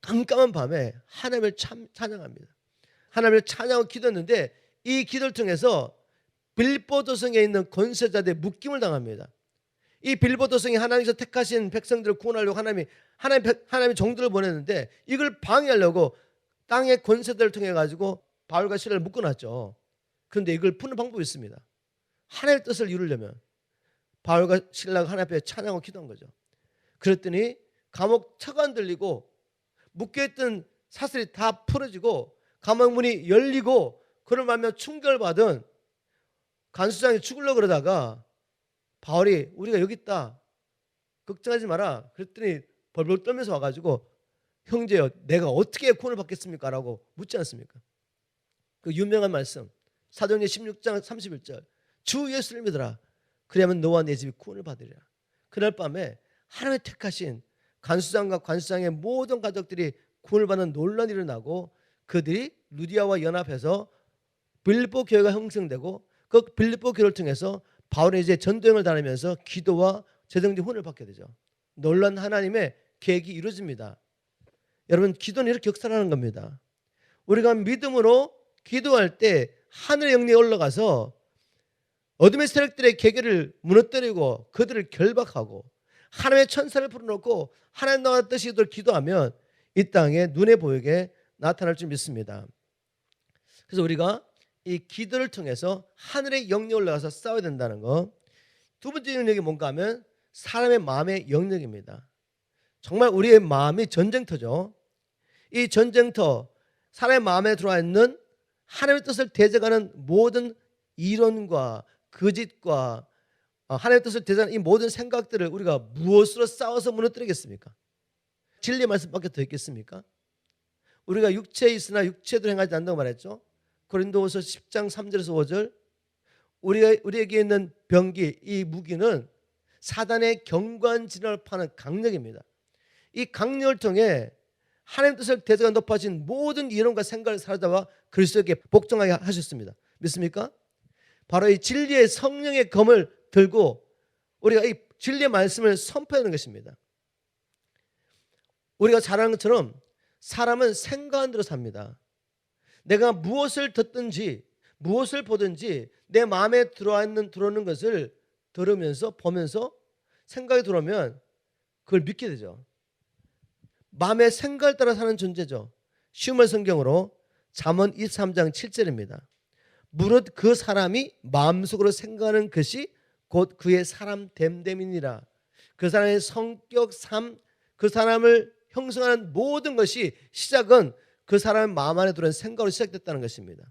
Speaker 1: 깜깜한 밤에 하나님을 찬양합니다. 하나님을 찬양하고 기도했는데 이 기도를 통해서 빌보 도성에 있는 권세자들의 묶임을 당합니다. 이 빌보 도성이 하나님께서 택하신 백성들을 구원하려고 하나님의 종들을 보냈는데 이걸 방해하려고 땅의 권세들을 통해 가지고 바울과 실라를 묶어놨죠. 그런데 이걸 푸는 방법이 있습니다. 하나님의 뜻을 이루려면 바울과 실라가 하나님 앞에 찬양하고 기도한 거죠. 그랬더니 감옥 차가 안 들리고 묶여있던 사슬이 다 풀어지고 감옥 문이 열리고, 그를 말며 충격을 받은 간수장이 죽으려고 그러다가 바울이 우리가 여기 있다, 걱정하지 마라. 그랬더니 벌벌 떨면서 와가지고 형제여 내가 어떻게 구원을 받겠습니까? 라고 묻지 않습니까? 그 유명한 말씀 사도행전 16장 31절, 주 예수를 믿어라 그리하면 너와 내 집이 구원을 받으리라. 그날 밤에 하나님의 택하신 간수장과 관수장의 모든 가족들이 구원을 받는 놀라운 일이 일어나고 그들이 루디아와 연합해서 빌보 교회가 형성되고, 그 그 빌립보 교회를 통해서 바울이 이제 전도행을 다니면서 기도와 재정적 훈을 받게 되죠. 놀란 하나님의 계획이 이루어집니다. 여러분, 기도는 이렇게 역사하는 겁니다. 우리가 믿음으로 기도할 때 하늘의 영리에 올라가서 어둠의 세력들의 계계를 무너뜨리고 그들을 결박하고 하나님의 천사를 불어넣고 하나님 나라 뜻이 이도록 기도하면 이 땅에 눈에 보이게 나타날 줄 믿습니다. 그래서 우리가 이 기도를 통해서 하늘의 영리에 올라가서 싸워야 된다는 거. 두 번째 영역이 뭔가 하면 사람의 마음의 영역입니다. 정말 우리의 마음이 전쟁터죠. 이 전쟁터, 사람의 마음에 들어와 있는 하나님의 뜻을 대적하는 모든 이론과 거짓과 하나님의 뜻을 대적하는 이 모든 생각들을 우리가 무엇으로 싸워서 무너뜨리겠습니까? 진리의 말씀밖에 더 있겠습니까? 우리가 육체에 있으나 육체대로 행하지 않는다고 말했죠. 고린도후서 10장 3절에서 5절, 우리에게 있는 병기, 이 무기는 사단의 경관 진화를 파는 강력입니다. 이 강력을 통해 하나님 뜻을 대적한 높아진 모든 이론과 생각을 사로잡아 그리스도에게 복종하게 하셨습니다. 믿습니까? 바로 이 진리의 성령의 검을 들고 우리가 이 진리의 말씀을 선포하는 것입니다. 우리가 잘 아는 것처럼 사람은 생각한 대로 삽니다. 내가 무엇을 듣든지 무엇을 보든지 내 마음에 들어오는 것을 들으면서 보면서 생각이 들어오면 그걸 믿게 되죠. 마음의 생각을 따라 사는 존재죠. 쉬운 성경으로 잠언 23장 7절입니다. 무릇 그 사람이 마음속으로 생각하는 것이 곧 그의 사람 됨됨이니라. 그 사람의 성격, 삶, 그 사람을 형성하는 모든 것이 시작은 그 사람의 마음 안에 들어온 생각으로 시작됐다는 것입니다.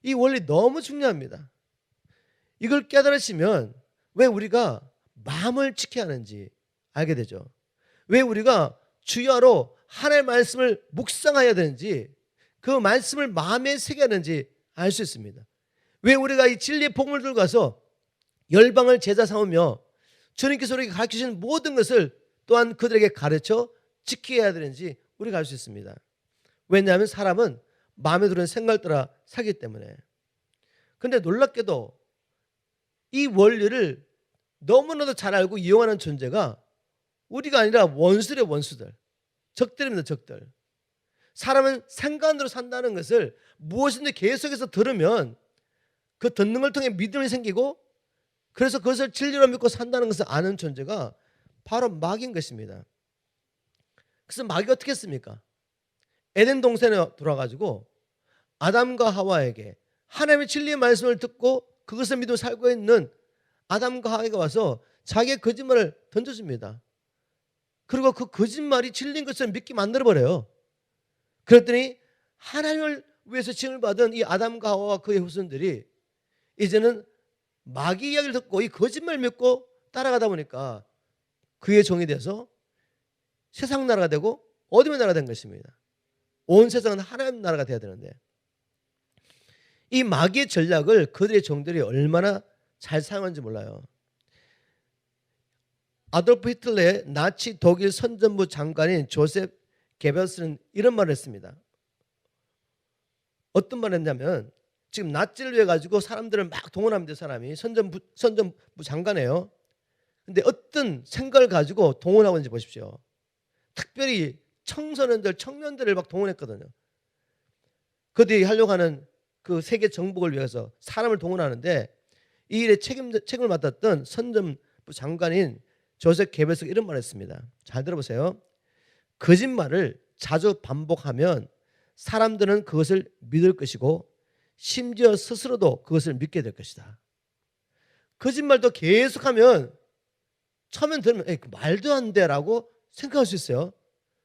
Speaker 1: 이 원리 너무 중요합니다. 이걸 깨달으시면 왜 우리가 마음을 지켜야 하는지 알게 되죠. 왜 우리가 주야로 하나님의 말씀을 묵상해야 되는지, 그 말씀을 마음에 새겨야 하는지 알 수 있습니다. 왜 우리가 이 진리의 복음을 들고 가서 열방을 제자 삼으며 주님께서 우리에게 가르치신 모든 것을 또한 그들에게 가르쳐 지켜야 되는지 우리가 알 수 있습니다. 왜냐하면 사람은 마음에 들어온 생각을 따라 살기 때문에. 그런데 놀랍게도 이 원리를 너무나도 잘 알고 이용하는 존재가 우리가 아니라 원수의 원수들, 적들입니다. 적들. 사람은 생각한 대로 산다는 것을 무엇인지 계속해서 들으면 그 듣는 걸 통해 믿음이 생기고 그래서 그것을 진리로 믿고 산다는 것을 아는 존재가 바로 마귀인 것입니다. 그래서 마귀가 어떻게 했습니까? 에덴 동산에 돌아가지고 아담과 하와에게 하나님의 진리의 말씀을 듣고 그것을 믿고 살고 있는 아담과 하와가 와서 자기의 거짓말을 던져줍니다. 그리고 그 거짓말이 진리인 것을 믿게 만들어버려요. 그랬더니 하나님을 위해서 징을 받은 이 아담과 하와와 그의 후손들이 이제는 마귀 이야기를 듣고 이 거짓말을 믿고 따라가다 보니까 그의 종이 돼서 세상 나라가 되고 어둠의 나라가 된 것입니다. 온 세상은 하나님 나라가 돼야 되는데 이 마귀의 전략을 그들의 종들이 얼마나 잘 사용하는지 몰라요. 아돌프 히틀러의 나치 독일 선전부 장관인 조셉 게벨스는 이런 말을 했습니다. 어떤 말을 했냐면 지금 나치를 위해 가지고 사람들을 막 동원합니다. 사람이 선전부 장관이에요. 근데 어떤 생각을 가지고 동원하고 있는지 보십시오. 특별히 청소년들, 청년들을 막 동원했거든요. 그들이 하려고 하는 그 세계 정복을 위해서 사람을 동원하는데 이 일에 책임을 맡았던 선전부 장관인 조셉 게벨스가 이런 말을 했습니다. 잘 들어보세요. 거짓말을 자주 반복하면 사람들은 그것을 믿을 것이고 심지어 스스로도 그것을 믿게 될 것이다. 거짓말도 계속하면 처음엔 들으면 말도 안 돼라고 생각할 수 있어요.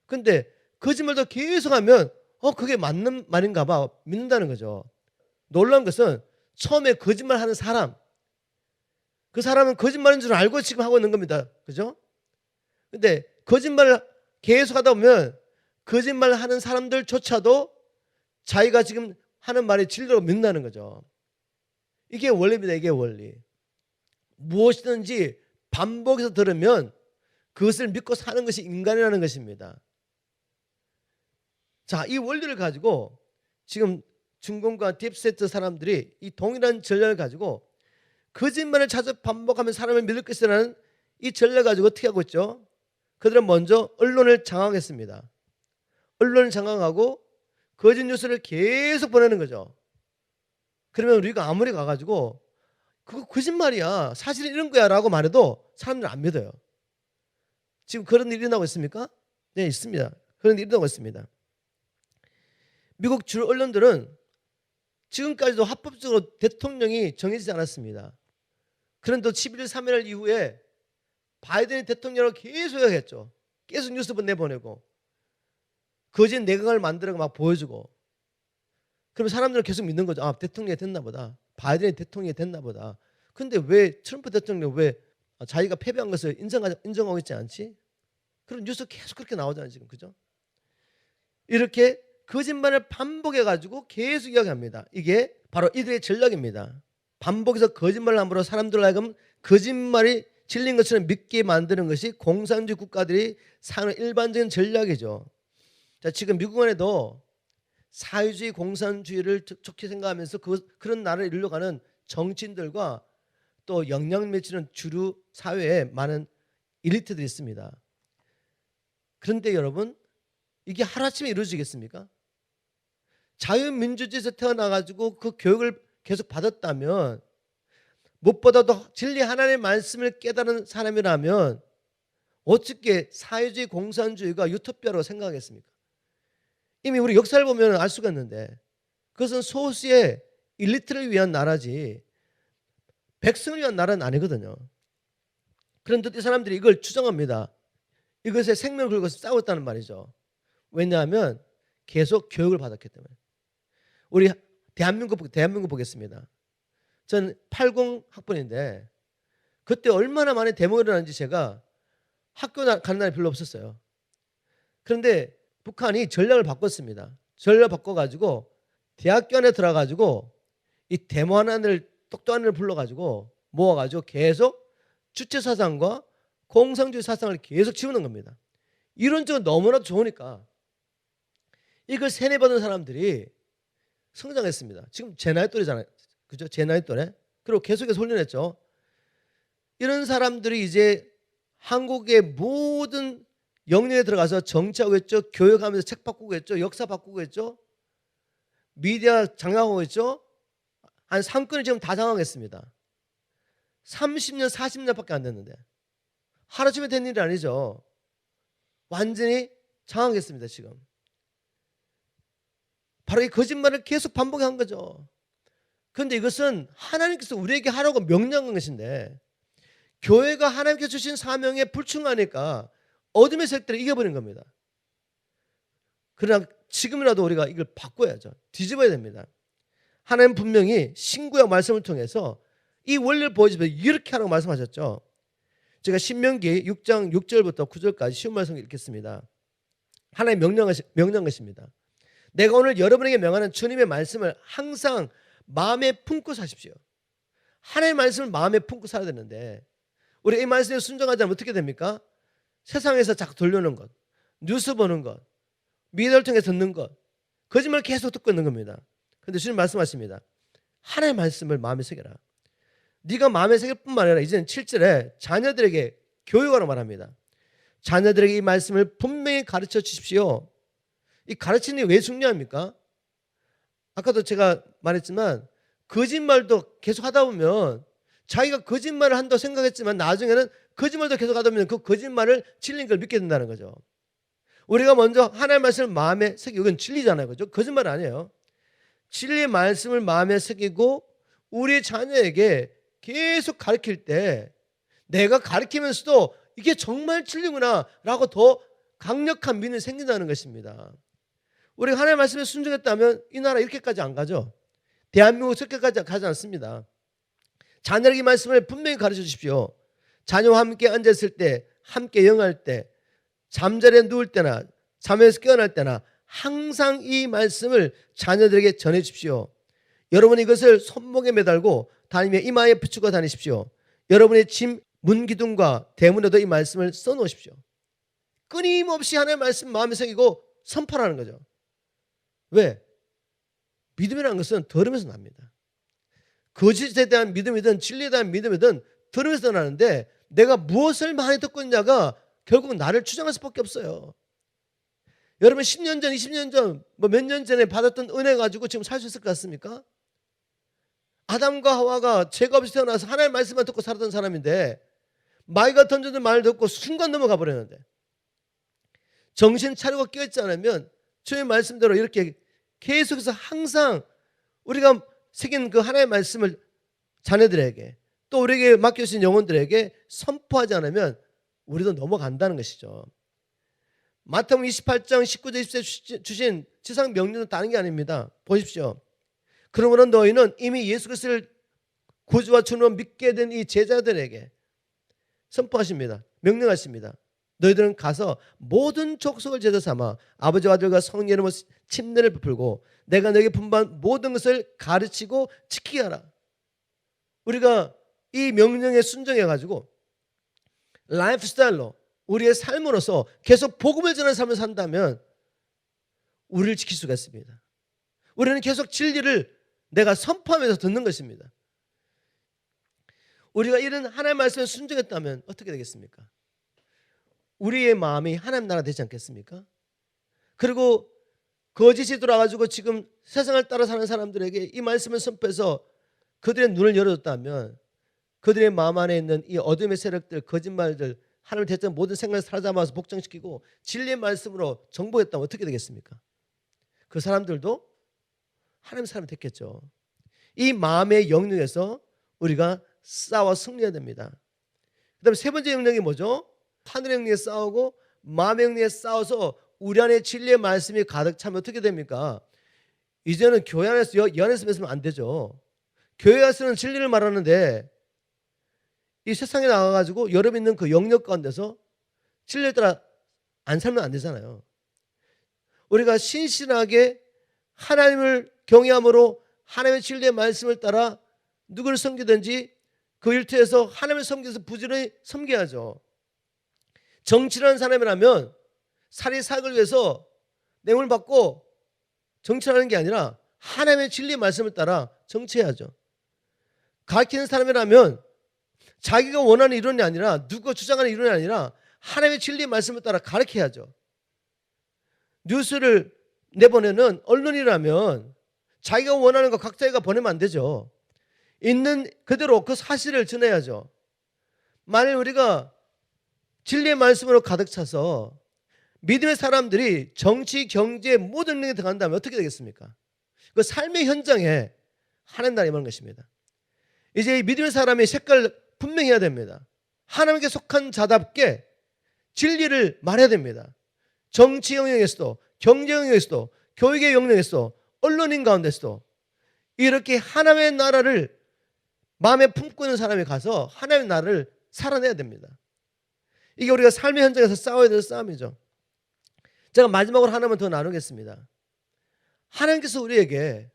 Speaker 1: 근데 거짓말도 계속하면 그게 맞는 말인가 봐 믿는다는 거죠. 놀라운 것은 처음에 거짓말하는 사람, 그 사람은 거짓말인 줄 알고 지금 하고 있는 겁니다. 그죠? 근데 거짓말을 계속 하다 보면 거짓말하는 사람들조차도 자기가 지금 하는 말이 진리로 믿는다는 거죠. 이게 원리입니다. 이게 원리. 무엇이든지 반복해서 들으면 그것을 믿고 사는 것이 인간이라는 것입니다. 자, 이 원리를 가지고 지금 중공과 딥세트 사람들이 이 동일한 전략을 가지고 거짓말을 자주 반복하면 사람을 믿을 것이라는 이 전략 가지고 어떻게 하고 있죠? 그들은 먼저 언론을 장악했습니다. 언론을 장악하고 거짓 뉴스를 계속 보내는 거죠. 그러면 우리가 아무리 가가지고 그거 거짓말이야, 사실은 이런 거야 라고 말해도 사람들은 안 믿어요. 지금 그런 일이 일어나고 있습니까? 네, 있습니다. 그런 일이 일어나고 있습니다. 미국 주 언론들은 지금까지도 합법적으로 대통령이 정해지지 않았습니다. 그런데 11월 3일 이후에 바이든이 대통령을 계속 얘기했죠. 계속 뉴스 내보내고 거짓 내각을 만들어서 막 보여주고, 그러면 사람들은 계속 믿는 거죠. 아, 대통령이 됐나 보다. 바이든이 대통령이 됐나 보다. 근데 왜 트럼프 대통령 왜 자기가 패배한 것을 인정하고 있지 않지? 그런 뉴스 계속 그렇게 나오잖아요 지금. 그죠? 이렇게 거짓말을 반복해가지고 계속 이야기합니다. 이게 바로 이들의 전략입니다. 반복해서 거짓말을 함으로 사람들을 하여금 거짓말이 진리인 것처럼 믿게 만드는 것이 공산주의 국가들이 사는 일반적인 전략이죠. 자, 지금 미국 안에도 사회주의 공산주의를 좋게 생각하면서 그런 나라를 이루려가는 정치인들과 또 영향을 미치는 주류 사회에 많은 엘리트들이 있습니다. 그런데 여러분, 이게 하루아침에 이루어지겠습니까? 자유민주주의에서 태어나가지고 그 교육을 계속 받았다면, 무엇보다도 진리 하나님의 말씀을 깨달은 사람이라면 어떻게 사회주의 공산주의가 유토피아로 생각하겠습니까? 이미 우리 역사를 보면 알 수가 있는데 그것은 소수의 엘리트를 위한 나라지 백성을 위한 나라는 아니거든요. 그런데 이 사람들이 이걸 주장합니다. 이것에 생명을 걸고 싸웠다는 말이죠. 왜냐하면 계속 교육을 받았기 때문에. 우리 대한민국 보겠습니다. 저는 80 학번인데 그때 얼마나 많은 데모가 일어났는지 제가 학교 가는 날이 별로 없었어요. 그런데 북한이 전략을 바꿨습니다. 전략을 바꿔가지고 대학교 안에 들어가지고 이 데모하는 애들, 똑똑한 애를 불러가지고 모아가지고 계속 주체 사상과 공산주의 사상을 계속 지우는 겁니다. 이론적으로 너무나도 좋으니까 이걸 세뇌받은 사람들이 성장했습니다. 지금 제 나이 또래잖아요. 그죠? 제 나이 또래. 그리고 계속해서 훈련했죠. 이런 사람들이 이제 한국의 모든 영역에 들어가서 정치하고 있죠. 교육하면서 책 바꾸고 있죠. 역사 바꾸고 있죠. 미디어 장악하고 있죠. 한 3건을 지금 다 장악했습니다. 30년, 40년밖에 안 됐는데 하루아침에 된 일이 아니죠. 완전히 장악했습니다. 지금. 바로 이 거짓말을 계속 반복한 거죠. 그런데 이것은 하나님께서 우리에게 하라고 명령한 것인데 교회가 하나님께서 주신 사명에 불충하니까 어둠의 세력들을 이겨버린 겁니다. 그러나 지금이라도 우리가 이걸 바꿔야죠. 뒤집어야 됩니다. 하나님 분명히 신구약 말씀을 통해서 이 원리를 보여주면서 이렇게 하라고 말씀하셨죠. 제가 신명기 6장 6절부터 9절까지 쉬운 말씀을 읽겠습니다. 하나님 명령한 것입니다. 내가 오늘 여러분에게 명하는 주님의 말씀을 항상 마음에 품고 사십시오. 하나님의 말씀을 마음에 품고 살아야 되는데 우리 이 말씀에 순종하지 않으면 어떻게 됩니까? 세상에서 자꾸 돌려놓은 것, 뉴스 보는 것, 미디어를 통해 듣는 것, 거짓말 계속 듣고 있는 겁니다. 그런데 주님 말씀하십니다. 하나님의 말씀을 마음에 새겨라. 네가 마음에 새길 뿐만 아니라 이제는 7절에 자녀들에게 교육하라고 말합니다. 자녀들에게 이 말씀을 분명히 가르쳐 주십시오. 이 가르치는 게 왜 중요합니까? 아까도 제가 말했지만 거짓말도 계속 하다 보면 자기가 거짓말을 한다고 생각했지만 나중에는 거짓말도 계속 하다 보면 그 거짓말을 진리인 걸 믿게 된다는 거죠. 우리가 먼저 하나님의 말씀을 마음에 새기고, 이건 진리잖아요. 그죠? 거짓말 아니에요. 진리의 말씀을 마음에 새기고 우리 자녀에게 계속 가르칠 때 내가 가르치면서도 이게 정말 진리구나 라고 더 강력한 믿음이 생긴다는 것입니다. 우리가 하나님의 말씀에 순종했다면 이 나라 이렇게까지 안 가죠. 대한민국 이렇게까지 가지 않습니다. 자녀에게 이 말씀을 분명히 가르쳐 주십시오. 자녀와 함께 앉았을 때, 함께 영할 때, 잠자리에 누울 때나 잠에서 깨어날 때나 항상 이 말씀을 자녀들에게 전해 주십시오. 여러분 이것을 손목에 매달고 다니며 이마에 붙이고 다니십시오. 여러분의 집 문기둥과 대문에도 이 말씀을 써놓으십시오. 끊임없이 하나님의 말씀 마음에 새기고 선포하는 거죠. 왜? 믿음이라는 것은 들으면서 납니다. 거짓에 대한 믿음이든 진리에 대한 믿음이든 들으면서 나는데 내가 무엇을 많이 듣고 있냐가 결국 나를 추정할 수밖에 없어요. 여러분 10년 전, 20년 전, 뭐 몇 년 전에 받았던 은혜 가지고 지금 살 수 있을 것 같습니까? 아담과 하와가 죄가 없이 태어나서 하나님의 말씀만 듣고 살았던 사람인데 마귀가 던져준 말을 듣고 순간 넘어가 버렸는데 정신 차리고 깨어있지 않으면 주의 말씀대로 이렇게 계속해서 항상 우리가 새긴 그 하나님의 말씀을 자녀들에게 또 우리에게 맡겨주신 영혼들에게 선포하지 않으면 우리도 넘어간다는 것이죠. 마태복음 28장 19절 20절 주신 지상 명령은 다른 게 아닙니다. 보십시오. 그러므로 너희는 이미 예수 그리스도를 구주와 주로 믿게 된 이 제자들에게 선포하십니다. 명령하십니다. 너희들은 가서 모든 족속을 제자 삼아 아버지와 아들과 성령 이름으로 침례를 베풀고 내가 너에게 분부한 모든 것을 가르치고 지키게 하라. 우리가 이 명령에 순종해가지고 라이프 스타일로 우리의 삶으로서 계속 복음을 전하는 삶을 산다면 우리를 지킬 수가 있습니다. 우리는 계속 진리를 내가 선포하면서 듣는 것입니다. 우리가 이런 하나님의 말씀에 순종했다면 어떻게 되겠습니까? 우리의 마음이 하나님 나라 되지 않겠습니까? 그리고 거짓이 돌아가지고 지금 세상을 따라 사는 사람들에게 이 말씀을 선포해서 그들의 눈을 열어줬다면 그들의 마음 안에 있는 이 어둠의 세력들, 거짓말들, 하나님을 대적한 모든 생각을 사로잡아서 복종시키고 진리의 말씀으로 정복했다면 어떻게 되겠습니까? 그 사람들도 하나님의 사람이 됐겠죠. 이 마음의 영역에서 우리가 싸워 승리해야 됩니다. 그 다음에 세 번째 영역이 뭐죠? 하늘의 영역에 싸우고 마음의 영역에 싸워서 우리 안에 진리의 말씀이 가득 차면 어떻게 됩니까? 이제는 교회 안에서 연애에서 맺으면 안 되죠. 교회 안에서는 진리를 말하는데 이 세상에 나가가지고 여러분 있는 그 영역 가운데서 진리에 따라 안 살면 안 되잖아요. 우리가 신실하게 하나님을 경외함으로 하나님의 진리의 말씀을 따라 누구를 섬기든지 그 일터에서 하나님을 섬겨서 부지런히 섬겨야죠. 정치라는 사람이라면 사리사욕을 위해서 뇌물 받고 정치하는 게 아니라 하나님의 진리의 말씀을 따라 정치해야죠. 가르치는 사람이라면 자기가 원하는 이론이 아니라 누가 주장하는 이론이 아니라 하나님의 진리의 말씀을 따라 가르쳐야죠. 뉴스를 내보내는 언론이라면 자기가 원하는 거 각자가 보내면 안 되죠. 있는 그대로 그 사실을 전해야죠. 만일 우리가 진리의 말씀으로 가득 차서 믿음의 사람들이 정치, 경제 모든 영역에 들어간다면 어떻게 되겠습니까? 그 삶의 현장에 하나님 나라가 임하는 것입니다. 이제 믿음의 사람의 색깔 분명히 해야 됩니다. 하나님께 속한 자답게 진리를 말해야 됩니다. 정치 영역에서도 경제 영역에서도 교육의 영역에서도 언론인 가운데서도 이렇게 하나님의 나라를 마음에 품고 있는 사람이 가서 하나님의 나라를 살아내야 됩니다. 이게 우리가 삶의 현장에서 싸워야 될 싸움이죠. 제가 마지막으로 하나만 더 나누겠습니다. 하나님께서 우리에게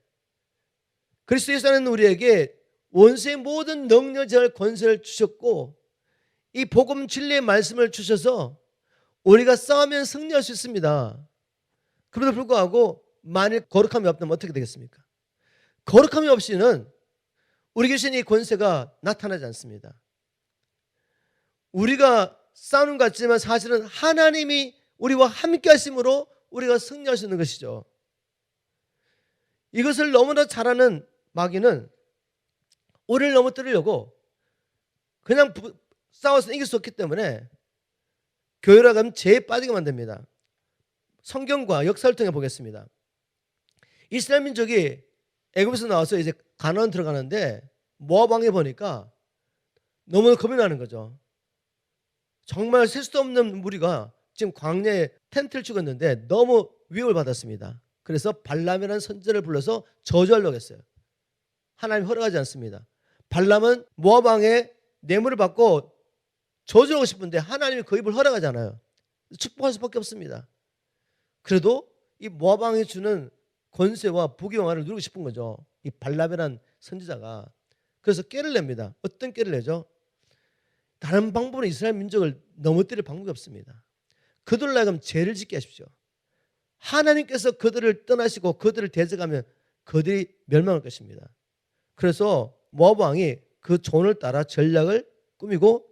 Speaker 1: 그리스도 예수 안에 있는 우리에게 원수의 모든 능력 제할 권세를 주셨고 이 복음 진리의 말씀을 주셔서 우리가 싸우면 승리할 수 있습니다. 그럼에도 불구하고 만일 거룩함이 없다면 어떻게 되겠습니까? 거룩함이 없이는 우리 주신 이 권세가 나타나지 않습니다. 우리가 싸우는 것 같지만 사실은 하나님이 우리와 함께 하심으로 우리가 승리할 수 있는 것이죠. 이것을 너무나 잘 아는 마귀는 우리를 넘어뜨리려고 그냥 싸워서 이길 수 없기 때문에 교회라 가면 죄에 빠지게 만듭니다. 성경과 역사를 통해 보겠습니다. 이스라엘 민족이 애굽에서 나와서 이제 가나안 들어가는데 모압 왕에 보니까 너무 겁이 나는 거죠. 정말 셀 수 없는 무리가 지금 광야에 텐트를 치고 있는데 너무 위협을 받았습니다. 그래서 발람이라는 선지자를 불러서 저주하려고 했어요. 하나님 허락하지 않습니다. 발람은 모압 왕의 뇌물을 받고 저주하고 싶은데 하나님이 그 입을 허락하지 않아요. 축복할 수밖에 없습니다. 그래도 이 모압 왕이 주는 권세와 부귀영화를 누리고 싶은 거죠. 이 발람이라는 선지자가. 그래서 깨를 냅니다. 어떤 깨를 내죠? 다른 방법은 이스라엘 민족을 넘어뜨릴 방법이 없습니다. 그들을 하여금 죄를 짓게 하십시오. 하나님께서 그들을 떠나시고 그들을 대적하면 그들이 멸망할 것입니다. 그래서 모압 왕이 그 조언을 따라 전략을 꾸미고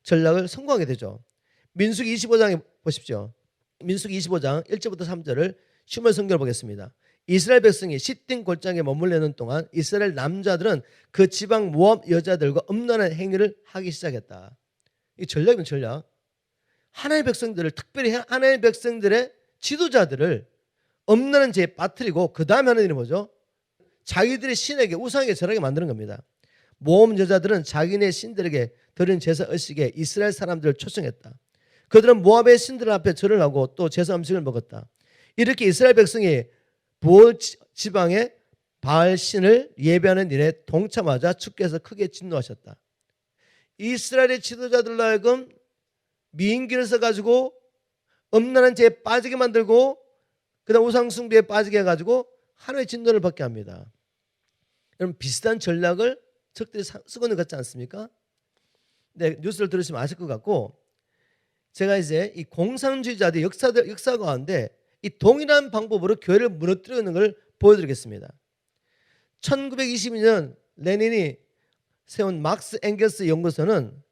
Speaker 1: 전략을 성공하게 되죠. 민수기 25장에 보십시오. 민수기 25장 1절부터 3절을 신문 성경을 보겠습니다. 이스라엘 백성이 시딤 골짜기에 머물려는 동안 이스라엘 남자들은 그 지방 모압 여자들과 음란한 행위를 하기 시작했다. 이 전략이면 전략. 하나님의 백성들을, 특별히 하나님의 백성들의 지도자들을 음란한 죄에 빠뜨리고 그 다음에 하는 일이 뭐죠? 자기들의 신에게 우상에게 절하게 만드는 겁니다. 모압 여자들은 자기네 신들에게 드린 제사 의식에 이스라엘 사람들을 초청했다. 그들은 모압의 신들 앞에 절을 하고 또 제사 음식을 먹었다. 이렇게 이스라엘 백성이 부올 지방의 바알 신을 예배하는 일에 동참하자 주께서 크게 진노하셨다. 이스라엘의 지도자들로 하여금 미인기를 써가지고 음란한 죄에 빠지게 만들고 그다음 우상 숭배에 빠지게 해가지고 하나님의 진노를 받게 합니다. 여러분 비슷한 전략을 적들이 쓰고 있는 것 같지 않습니까? 네, 뉴스를 들으시면 아실 것 같고, 제가 이제 이 공산주의자들의 역사 가운데 이 동일한 방법으로 교회를 무너뜨리는 걸 보여드리겠습니다. 1922년 레닌이 세운 막스 앵겔스 연구소는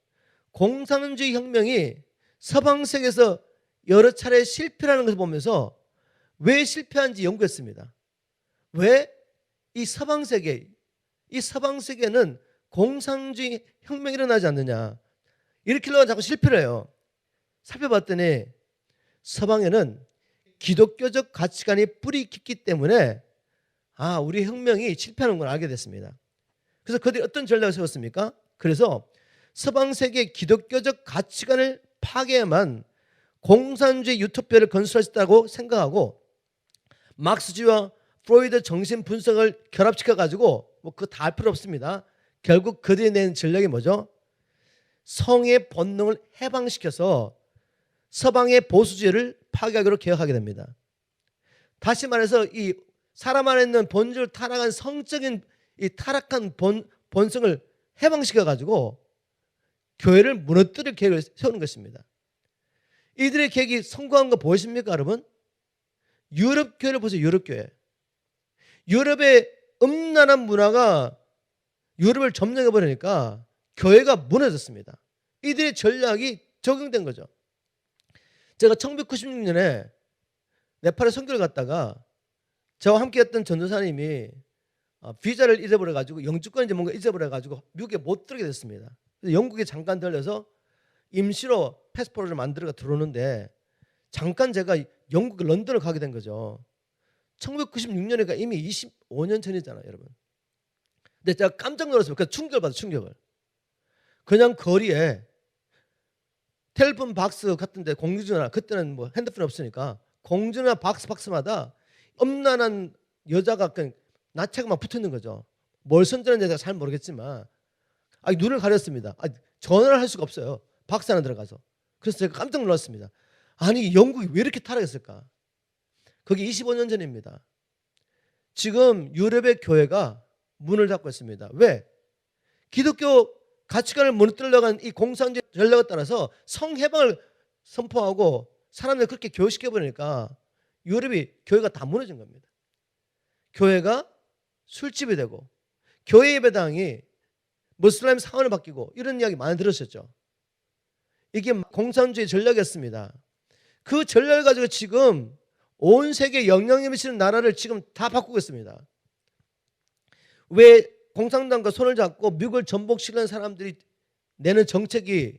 Speaker 1: 공산주의 혁명이 서방 세계에서 여러 차례 실패하는 것을 보면서 왜 실패한지 연구했습니다. 왜 이 서방 세계는 공산주의 혁명이 일어나지 않느냐, 이렇게 하려고 자꾸 실패를 해요. 살펴봤더니 서방에는 기독교적 가치관이 뿌리 깊기 때문에 우리 혁명이 실패하는 걸 알게 됐습니다. 그래서 그들이 어떤 전략을 세웠습니까? 그래서 서방 세계의 기독교적 가치관을 파괴해야만 공산주의 유토피아를 건설했다고 생각하고, 막스주의와 프로이드 정신 분석을 결합시켜가지고 그거 다 할 필요 없습니다. 결국 그들이 낸 전략이 뭐죠? 성의 본능을 해방시켜서 서방의 보수주의를 파괴하기로 개혁하게 됩니다. 다시 말해서 이 사람 안에 있는 본질을 타락한 성적인 이 타락한 본성을 해방시켜가지고 교회를 무너뜨릴 계획을 세우는 것입니다. 이들의 계획이 성공한 거 보이십니까, 여러분? 유럽 교회를 보세요. 유럽 교회. 유럽의 음란한 문화가 유럽을 점령해 버리니까 교회가 무너졌습니다. 이들의 전략이 적용된 거죠. 제가 1996년에 네팔에 선교를 갔다가 저와 함께 했던 전도사님이 비자를 잊어버려가지고, 영주권인지 뭔가 잊어버려가지고 미국에 못 들어오게 됐습니다. 그래서 영국에 잠깐 들려서 임시로 패스포트를 만들어가 들어오는데, 잠깐 제가 영국 런던을 가게 된 거죠. 1996년이니까 이미 25년 전이잖아요, 여러분. 근데 제가 깜짝 놀랐어요. 그 충격을 받아요, 충격을. 그냥 거리에 텔레폰 박스 같은데 공중전화, 그때는 뭐 핸드폰이 없으니까 공중전화 박스마다 음란한 여자가 그냥 나체가 막 붙어 있는 거죠. 뭘 선전했는지 제가 잘 모르겠지만 눈을 가렸습니다. 전화를 할 수가 없어요, 박스 안에 들어가서. 그래서 제가 깜짝 놀랐습니다. 아니, 영국이 왜 이렇게 타락했을까? 그게 25년 전입니다. 지금 유럽의 교회가 문을 닫고 있습니다. 왜? 기독교 가치관을 무너뜨리려고 하는 이 공산주의 전략에 따라서 성해방을 선포하고 사람들 그렇게 교육시켜버리니까 유럽이 교회가 다 무너진 겁니다. 교회가 술집이 되고 교회 예배당이 무슬림 사원을 바뀌고 이런 이야기 많이 들으셨죠? 이게 공산주의 전략이었습니다. 그 전략을 가지고 지금 온 세계에 영향력 미치는 나라를 지금 다 바꾸고 있습니다. 왜 공산당과 손을 잡고 미국을 전복시키는 사람들이 내는 정책이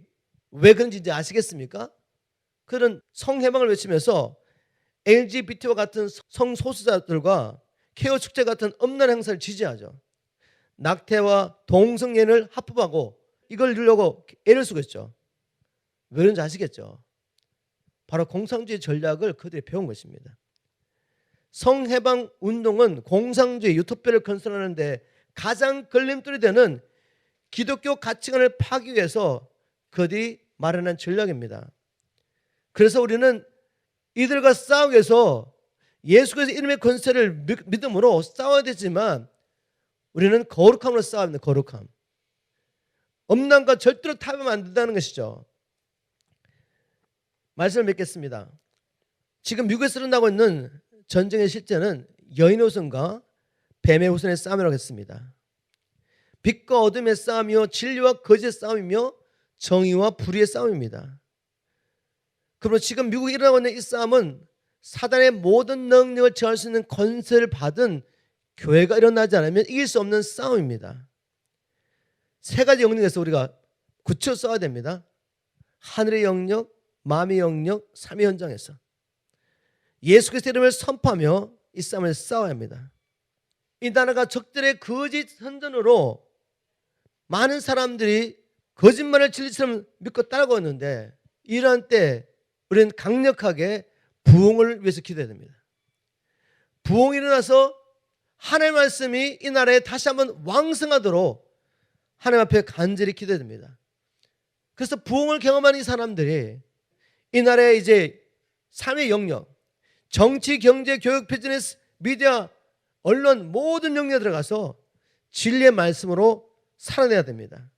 Speaker 1: 왜 그런지 이제 아시겠습니까? 그런 성해방을 외치면서 LGBT와 같은 성소수자들과 케어 축제 같은 음란 행사를 지지하죠. 낙태와 동성애를 합법하고 이걸 이루려고 애를 쓰고 있죠. 왜 그런지 아시겠죠? 바로 공산주의 전략을 그들이 배운 것입니다. 성해방 운동은 공산주의 유토피아를 건설하는 데 가장 걸림돌이 되는 기독교 가치관을 파기 위해서 그들이 마련한 전략입니다. 그래서 우리는 이들과 싸우기 위해서 예수 그리스도의 이름의 권세를 믿음으로 싸워야 되지만 우리는 거룩함으로 싸워야 합니다. 거룩함. 음란과 절대로 타협하면 안 된다는 것이죠. 말씀을 맺겠습니다. 지금 미국에서 일어나고 있는 전쟁의 실제는 여인의 후손과 뱀의 후손의 싸움이라고 했습니다. 빛과 어둠의 싸움이요 진리와 거짓의 싸움이며 정의와 불의의 싸움입니다. 그러므로 지금 미국에 일어나고 있는 이 싸움은 사단의 모든 능력을 제어할 수 있는 권세를 받은 교회가 일어나지 않으면 이길 수 없는 싸움입니다. 세 가지 영역에서 우리가 굳혀 싸워야 됩니다. 하늘의 영역, 마음의 영역, 삶의 현장에서 예수 그리스도의 이름을 선포하며 이 싸움을 싸워야 합니다. 이 나라가 적들의 거짓 선전으로 많은 사람들이 거짓말을 진리처럼 믿고 따라가는데 이러한 때 우리는 강력하게 부흥을 위해서 기도해야 됩니다. 부흥이 일어나서 하나님의 말씀이 이 나라에 다시 한번 왕성하도록 하나님 앞에 간절히 기도해야 됩니다. 그래서 부흥을 경험한 이 사람들이 이 나라의 이제 삶의 영역, 정치, 경제, 교육, 비즈니스, 미디어, 언론 모든 영역에 들어가서 진리의 말씀으로 살아내야 됩니다.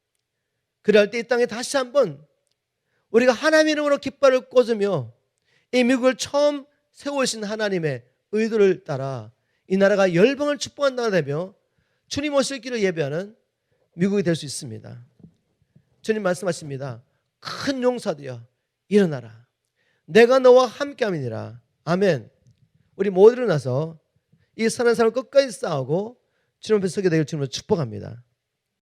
Speaker 1: 그럴 때 이 땅에 다시 한번 우리가 하나님의 이름으로 깃발을 꽂으며 이 미국을 처음 세우신 하나님의 의도를 따라 이 나라가 열방을 축복한 나라가 되며 주님 오실 길을 예배하는 미국이 될 수 있습니다. 주님 말씀하십니다. 큰 용사되어 일어나라. 내가 너와 함께함이니라. 아멘. 우리 모두 일어나서 이 선한 삶을 끝까지 싸우고 주님 앞에 서게 되길 주님으로 축복합니다.